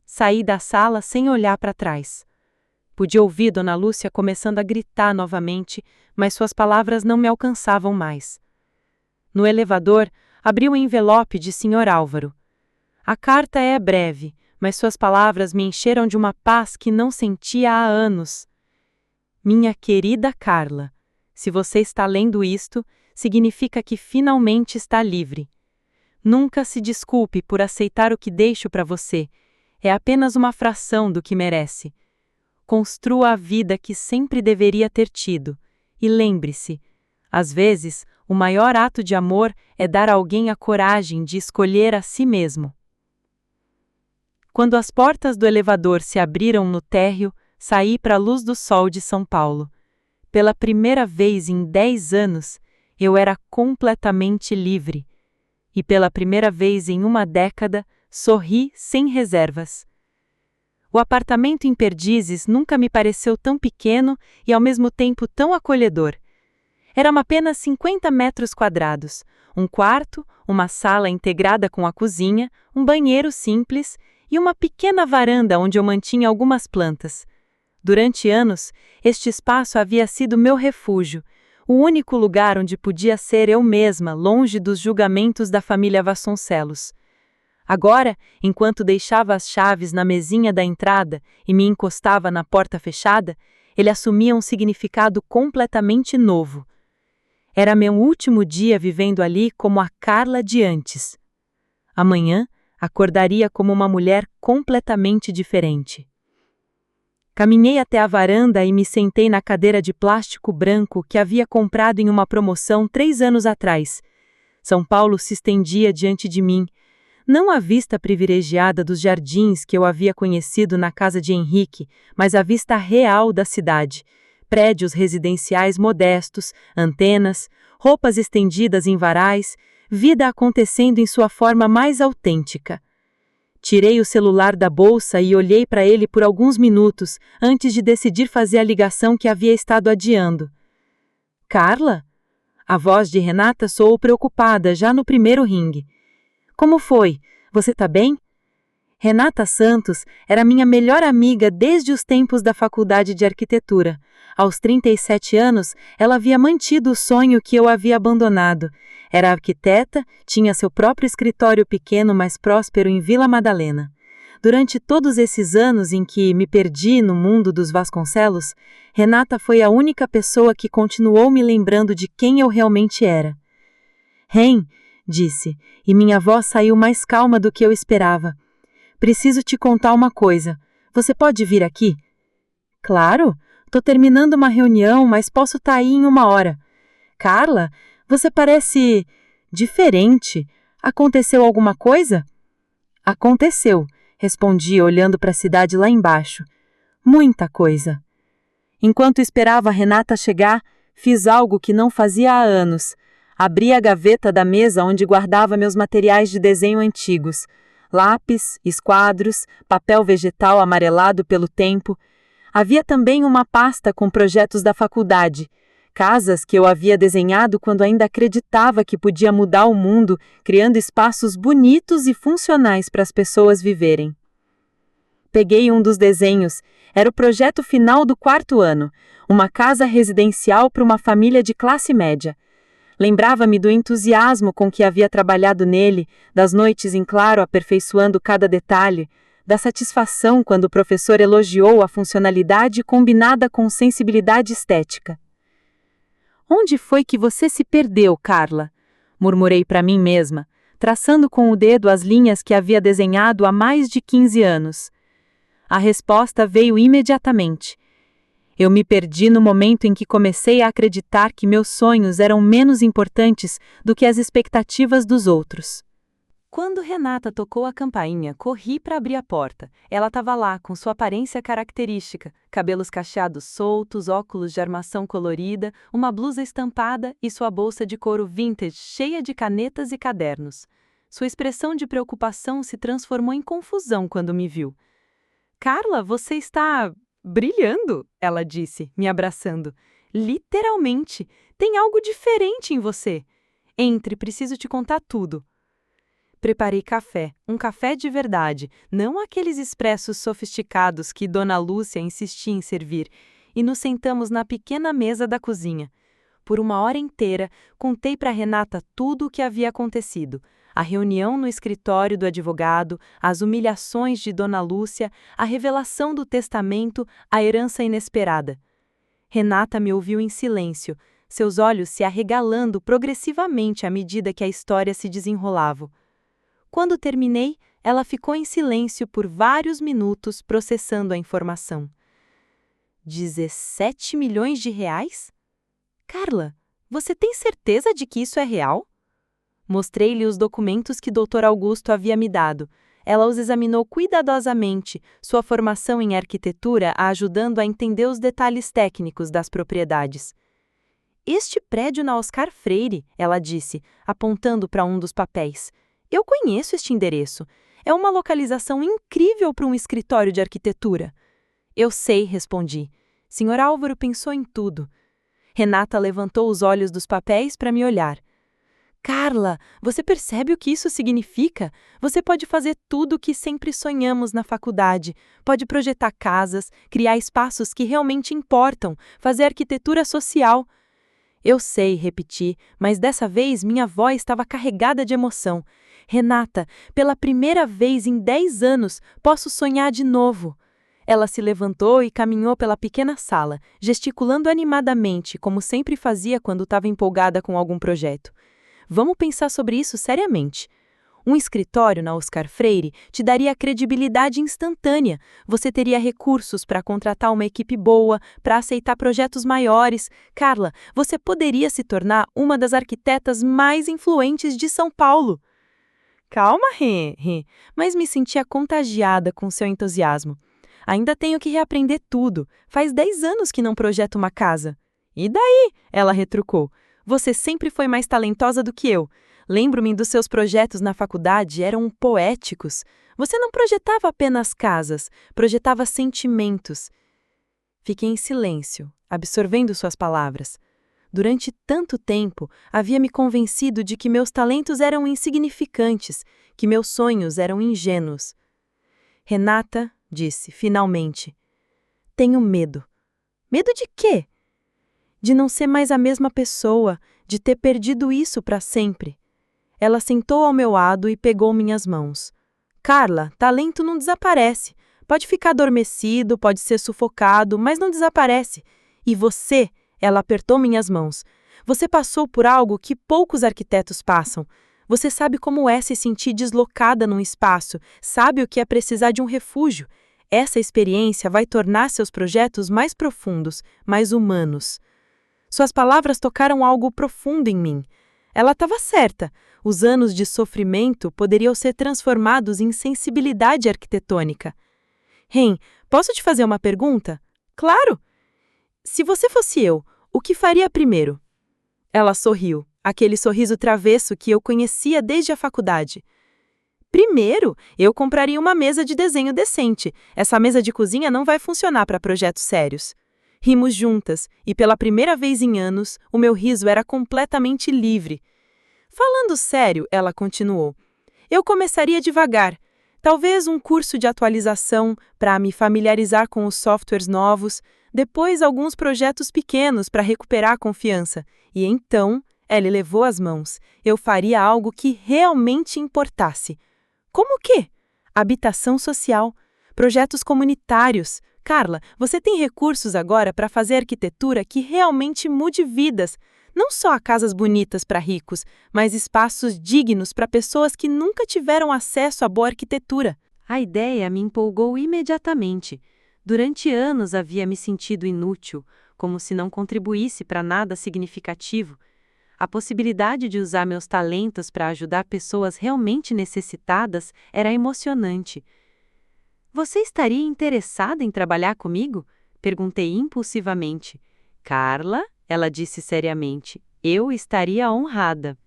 Saí da sala sem olhar para trás. Pude ouvir Dona Lúcia começando a gritar novamente, mas suas palavras não me alcançavam mais. No elevador, abri o envelope de Sr. Álvaro. A carta é breve, mas suas palavras me encheram de uma paz que não sentia há anos. Minha querida Carla, se você está lendo isto, significa que finalmente está livre. Nunca se desculpe por aceitar o que deixo para você. É apenas uma fração do que merece. Construa a vida que sempre deveria ter tido. E lembre-se, às vezes, o maior ato de amor é dar a alguém a coragem de escolher a si mesmo. Quando as portas do elevador se abriram no térreo, saí para a luz do sol de São Paulo. Pela primeira vez em 10 anos, eu era completamente livre. E pela primeira vez em uma década, sorri sem reservas. O apartamento em Perdizes nunca me pareceu tão pequeno e ao mesmo tempo tão acolhedor. Eram apenas 50 metros quadrados, um quarto, uma sala integrada com a cozinha, um banheiro simples e uma pequena varanda onde eu mantinha algumas plantas. Durante anos, este espaço havia sido meu refúgio, o único lugar onde podia ser eu mesma, longe dos julgamentos da família Vasconcelos. Agora, enquanto deixava as chaves na mesinha da entrada e me encostava na porta fechada, ele assumia um significado completamente novo. Era meu último dia vivendo ali como a Carla de antes. Amanhã, acordaria como uma mulher completamente diferente. Caminhei até a varanda e me sentei na cadeira de plástico branco que havia comprado em uma promoção 3 anos atrás. São Paulo se estendia diante de mim, não a vista privilegiada dos jardins que eu havia conhecido na casa de Henrique, mas a vista real da cidade. Prédios residenciais modestos, antenas, roupas estendidas em varais, vida acontecendo em sua forma mais autêntica. Tirei o celular da bolsa e olhei para ele por alguns minutos antes de decidir fazer a ligação que havia estado adiando. Carla? A voz de Renata soou preocupada já no primeiro ringue. Como foi? Você tá bem? Renata Santos era minha melhor amiga desde os tempos da faculdade de arquitetura. Aos 37 anos, ela havia mantido o sonho que eu havia abandonado. Era arquiteta, tinha seu próprio escritório pequeno, mas próspero em Vila Madalena. Durante todos esses anos em que me perdi no mundo dos Vasconcelos, Renata foi a única pessoa que continuou me lembrando de quem eu realmente era. Ren, disse, e minha voz saiu mais calma do que eu esperava. Preciso te contar uma coisa. Você pode vir aqui? Claro, tô terminando uma reunião, mas posso estar aí em 1 hora. Carla, você parece diferente. Aconteceu alguma coisa? Aconteceu, respondi olhando para a cidade lá embaixo. Muita coisa. Enquanto esperava a Renata chegar, fiz algo que não fazia há anos. Abri a gaveta da mesa onde guardava meus materiais de desenho antigos. Lápis, esquadros, papel vegetal amarelado pelo tempo. Havia também uma pasta com projetos da faculdade. Casas que eu havia desenhado quando ainda acreditava que podia mudar o mundo, criando espaços bonitos e funcionais para as pessoas viverem. Peguei um dos desenhos. Era o projeto final do 4º ano, uma casa residencial para uma família de classe média. Lembrava-me do entusiasmo com que havia trabalhado nele, das noites em claro aperfeiçoando cada detalhe, da satisfação quando o professor elogiou a funcionalidade combinada com sensibilidade estética. Onde foi que você se perdeu, Carla? Murmurei para mim mesma. traçando com o dedo as linhas que havia desenhado há mais de 15 anos. A resposta veio imediatamente. Eu me perdi no momento em que comecei a acreditar que meus sonhos eram menos importantes do que as expectativas dos outros. Quando Renata tocou a campainha, corri para abrir a porta. Ela estava lá, com sua aparência característica, cabelos cacheados soltos, óculos de armação colorida, uma blusa estampada e sua bolsa de couro vintage cheia de canetas e cadernos. Sua expressão de preocupação se transformou em confusão quando me viu. "Carla, você está brilhando", ela disse, me abraçando. "Literalmente, tem algo diferente em você. Entre, preciso te contar tudo." Preparei café, um café de verdade, não aqueles expressos sofisticados que Dona Lúcia insistia em servir, e nos sentamos na pequena mesa da cozinha. Por uma hora inteira, contei para Renata tudo o que havia acontecido. A reunião no escritório do advogado, as humilhações de Dona Lúcia, a revelação do testamento, a herança inesperada. Renata me ouviu em silêncio, seus olhos se arregalando progressivamente à medida que a história se desenrolava. Quando terminei, ela ficou em silêncio por vários minutos processando a informação. 17 milhões de reais? Carla, você tem certeza de que isso é real? Mostrei-lhe os documentos que Dr. Augusto havia me dado. Ela os examinou cuidadosamente, sua formação em arquitetura a ajudando a entender os detalhes técnicos das propriedades. "Este prédio na Oscar Freire", ela disse, apontando para um dos papéis. "Eu conheço este endereço. É uma localização incrível para um escritório de arquitetura." "Eu sei", respondi. "Sr. Álvaro pensou em tudo." Renata levantou os olhos dos papéis para me olhar. "Carla, você percebe o que isso significa? Você pode fazer tudo o que sempre sonhamos na faculdade. Pode projetar casas, criar espaços que realmente importam, fazer arquitetura social." "Eu sei", repeti, mas dessa vez minha voz estava carregada de emoção. "Renata, pela primeira vez em 10 anos, posso sonhar de novo." Ela se levantou e caminhou pela pequena sala, gesticulando animadamente, como sempre fazia quando estava empolgada com algum projeto. "Vamos pensar sobre isso seriamente. Um escritório na Oscar Freire te daria credibilidade instantânea. Você teria recursos para contratar uma equipe boa, para aceitar projetos maiores. Carla, você poderia se tornar uma das arquitetas mais influentes de São Paulo." "Calma, Rê, mas me sentia contagiada com seu entusiasmo. "Ainda tenho que reaprender tudo. Faz 10 anos que não projeto uma casa." "E daí?", ela retrucou. "Você sempre foi mais talentosa do que eu. Lembro-me dos seus projetos na faculdade, eram poéticos. Você não projetava apenas casas, projetava sentimentos." Fiquei em silêncio, absorvendo suas palavras. Durante tanto tempo, havia me convencido de que meus talentos eram insignificantes, que meus sonhos eram ingênuos. "Renata", disse, finalmente, "tenho medo." "Medo de quê?" "De não ser mais a mesma pessoa, de ter perdido isso para sempre." Ela sentou ao meu lado e pegou minhas mãos. "Carla, talento não desaparece. Pode ficar adormecido, pode ser sufocado, mas não desaparece. E você", ela apertou minhas mãos, "você passou por algo que poucos arquitetos passam. Você sabe como é se sentir deslocada num espaço, sabe o que é precisar de um refúgio. Essa experiência vai tornar seus projetos mais profundos, mais humanos." Suas palavras tocaram algo profundo em mim. Ela estava certa. Os anos de sofrimento poderiam ser transformados em sensibilidade arquitetônica. "Ren, posso te fazer uma pergunta?" "Claro!" "Se você fosse eu, o que faria primeiro?" Ela sorriu, aquele sorriso travesso que eu conhecia desde a faculdade. "Primeiro, eu compraria uma mesa de desenho decente. Essa mesa de cozinha não vai funcionar para projetos sérios." Rimos juntas, e pela primeira vez em anos, o meu riso era completamente livre. "Falando sério", ela continuou, "eu começaria devagar. Talvez um curso de atualização para me familiarizar com os softwares novos, depois alguns projetos pequenos para recuperar a confiança. E então", ela elevou as mãos, "eu faria algo que realmente importasse." "Como o quê?" "Habitação social, projetos comunitários. Carla, você tem recursos agora para fazer arquitetura que realmente mude vidas. Não só casas bonitas para ricos, mas espaços dignos para pessoas que nunca tiveram acesso à boa arquitetura. A ideia me empolgou imediatamente. Durante anos havia me sentido inútil, como se não contribuísse para nada significativo. A possibilidade de usar meus talentos para ajudar pessoas realmente necessitadas era emocionante. Você estaria interessada em trabalhar comigo? Perguntei impulsivamente. Carla, ela disse seriamente, eu estaria honrada.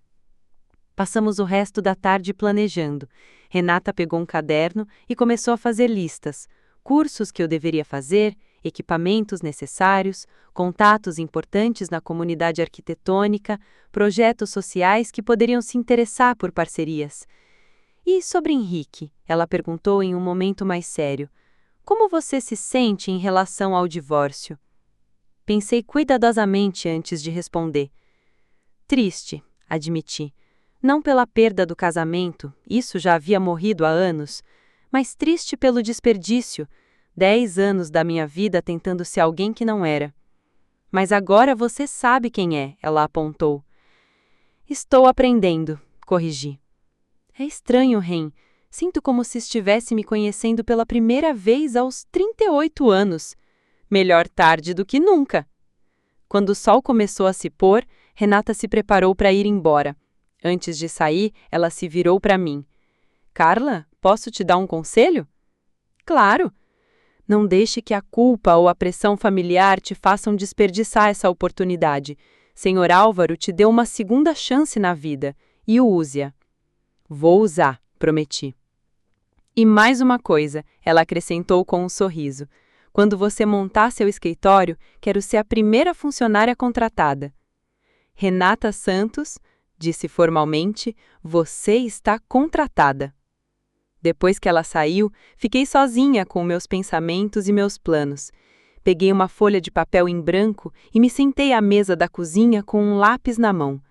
Passamos o resto da tarde planejando. Renata pegou um caderno e começou a fazer listas. Cursos que eu deveria fazer, equipamentos necessários, contatos importantes na comunidade arquitetônica, projetos sociais que poderiam se interessar por parcerias. E sobre Henrique? Ela perguntou em um momento mais sério. Como você se sente em relação ao divórcio? Pensei cuidadosamente antes de responder. Triste, admiti. Não pela perda do casamento, isso já havia morrido há anos, mas triste pelo desperdício, 10 anos da minha vida tentando ser alguém que não era. Mas agora você sabe quem é, ela apontou. Estou aprendendo, corrigi. É estranho, Ren. Sinto como se estivesse me conhecendo pela primeira vez aos 38 anos. Melhor tarde do que nunca. Quando o sol começou a se pôr, Renata se preparou para ir embora. Antes de sair, ela se virou para mim. Carla, posso te dar um conselho? Claro. Não deixe que a culpa ou a pressão familiar te façam desperdiçar essa oportunidade. Senhor Álvaro te deu uma segunda chance na vida, e use-a. Vou usar, prometi. E mais uma coisa, ela acrescentou com um sorriso. Quando você montar seu escritório, quero ser a primeira funcionária contratada. Renata Santos, disse formalmente, você está contratada. Depois que ela saiu, fiquei sozinha com meus pensamentos e meus planos. Peguei uma folha de papel em branco e me sentei à mesa da cozinha com um lápis na mão.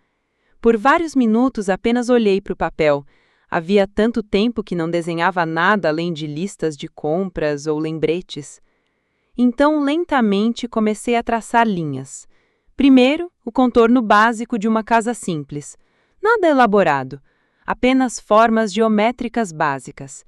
Por vários minutos apenas olhei para o papel. Havia tanto tempo que não desenhava nada além de listas de compras ou lembretes. Então, lentamente, comecei a traçar linhas. Primeiro, o contorno básico de uma casa simples. Nada elaborado. Apenas formas geométricas básicas.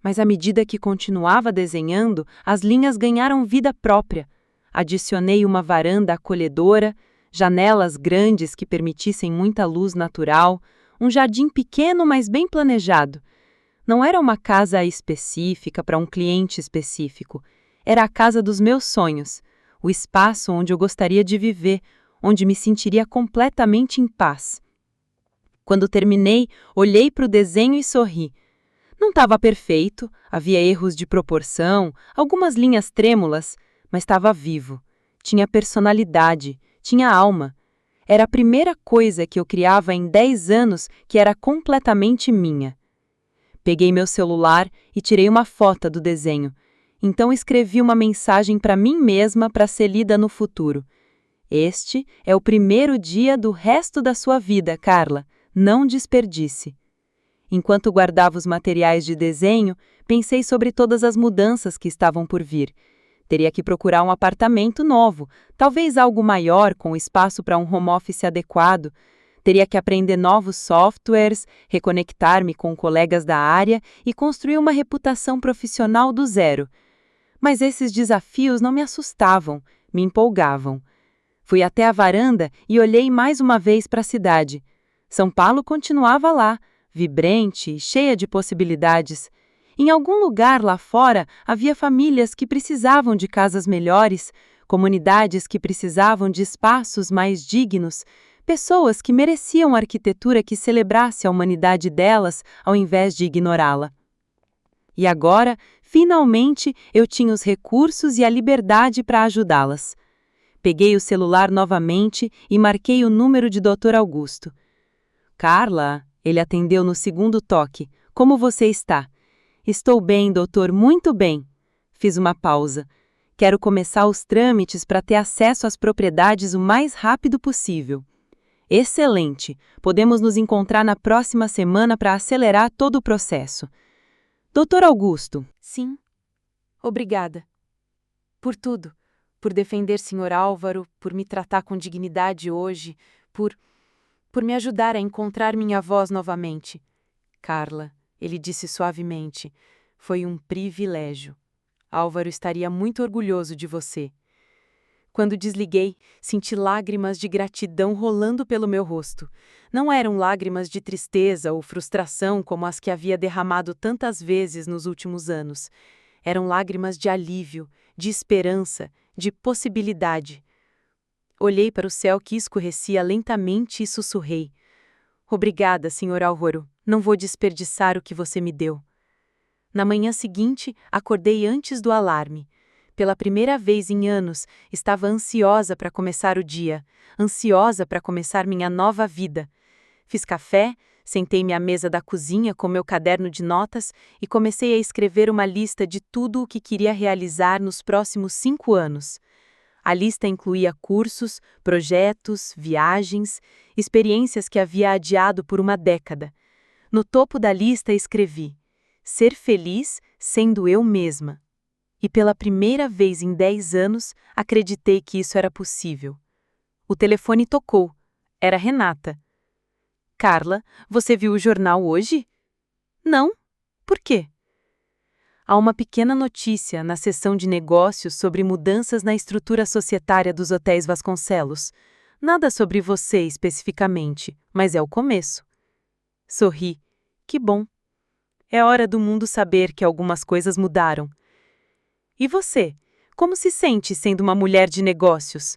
Mas à medida que continuava desenhando, as linhas ganharam vida própria. Adicionei uma varanda acolhedora, janelas grandes que permitissem muita luz natural, um jardim pequeno, mas bem planejado. Não era uma casa específica para um cliente específico. Era a casa dos meus sonhos, o espaço onde eu gostaria de viver, onde me sentiria completamente em paz. Quando terminei, olhei para o desenho e sorri. Não estava perfeito, havia erros de proporção, algumas linhas trêmulas, mas estava vivo. Tinha personalidade, tinha alma. Era a primeira coisa que eu criava em 10 anos que era completamente minha. Peguei meu celular e tirei uma foto do desenho. Então escrevi uma mensagem para mim mesma para ser lida no futuro. Este é o primeiro dia do resto da sua vida, Carla. Não desperdice. Enquanto guardava os materiais de desenho, pensei sobre todas as mudanças que estavam por vir. Teria que procurar um apartamento novo, talvez algo maior com espaço para um home office adequado. Teria que aprender novos softwares, reconectar-me com colegas da área e construir uma reputação profissional do zero. Mas esses desafios não me assustavam, me empolgavam. Fui até a varanda e olhei mais uma vez para a cidade. São Paulo continuava lá, vibrante e cheia de possibilidades. Em algum lugar lá fora havia famílias que precisavam de casas melhores, comunidades que precisavam de espaços mais dignos, pessoas que mereciam arquitetura que celebrasse a humanidade delas ao invés de ignorá-la. E agora, finalmente, eu tinha os recursos e a liberdade para ajudá-las. Peguei o celular novamente e marquei o número de Dr. Augusto. Carla, ele atendeu no segundo toque. Como você está? Estou bem, doutor, muito bem. Fiz uma pausa. Quero começar os trâmites para ter acesso às propriedades o mais rápido possível. Excelente! Podemos nos encontrar na próxima semana para acelerar todo o processo. Doutor Augusto. Sim. Obrigada. Por tudo. Por defender Sr. Álvaro, por me tratar com dignidade hoje, por me ajudar a encontrar minha voz novamente. Carla, ele disse suavemente, foi um privilégio. Álvaro estaria muito orgulhoso de você. Quando desliguei, senti lágrimas de gratidão rolando pelo meu rosto. Não eram lágrimas de tristeza ou frustração como as que havia derramado tantas vezes nos últimos anos. Eram lágrimas de alívio, de esperança, de possibilidade. Olhei para o céu que escurecia lentamente e sussurrei. Obrigada, Sr. Álvaro. Não vou desperdiçar o que você me deu. Na manhã seguinte, acordei antes do alarme. Pela primeira vez em anos, estava ansiosa para começar o dia, ansiosa para começar minha nova vida. Fiz café, sentei-me à mesa da cozinha com meu caderno de notas e comecei a escrever uma lista de tudo o que queria realizar nos próximos 5 anos. A lista incluía cursos, projetos, viagens, experiências que havia adiado por uma década. No topo da lista escrevi: ser feliz sendo eu mesma. E pela primeira vez em 10 anos, acreditei que isso era possível. O telefone tocou. Era Renata. Carla, você viu o jornal hoje? Não. Por quê? Há uma pequena notícia na seção de negócios sobre mudanças na estrutura societária dos hotéis Vasconcelos. Nada sobre você especificamente, mas é o começo. Sorri. Que bom. É hora do mundo saber que algumas coisas mudaram. E você? Como se sente sendo uma mulher de negócios?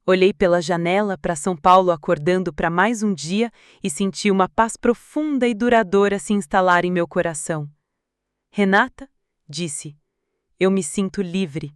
Olhei pela janela para São Paulo acordando para mais um dia e senti uma paz profunda e duradoura se instalar em meu coração. Renata, disse, eu me sinto livre.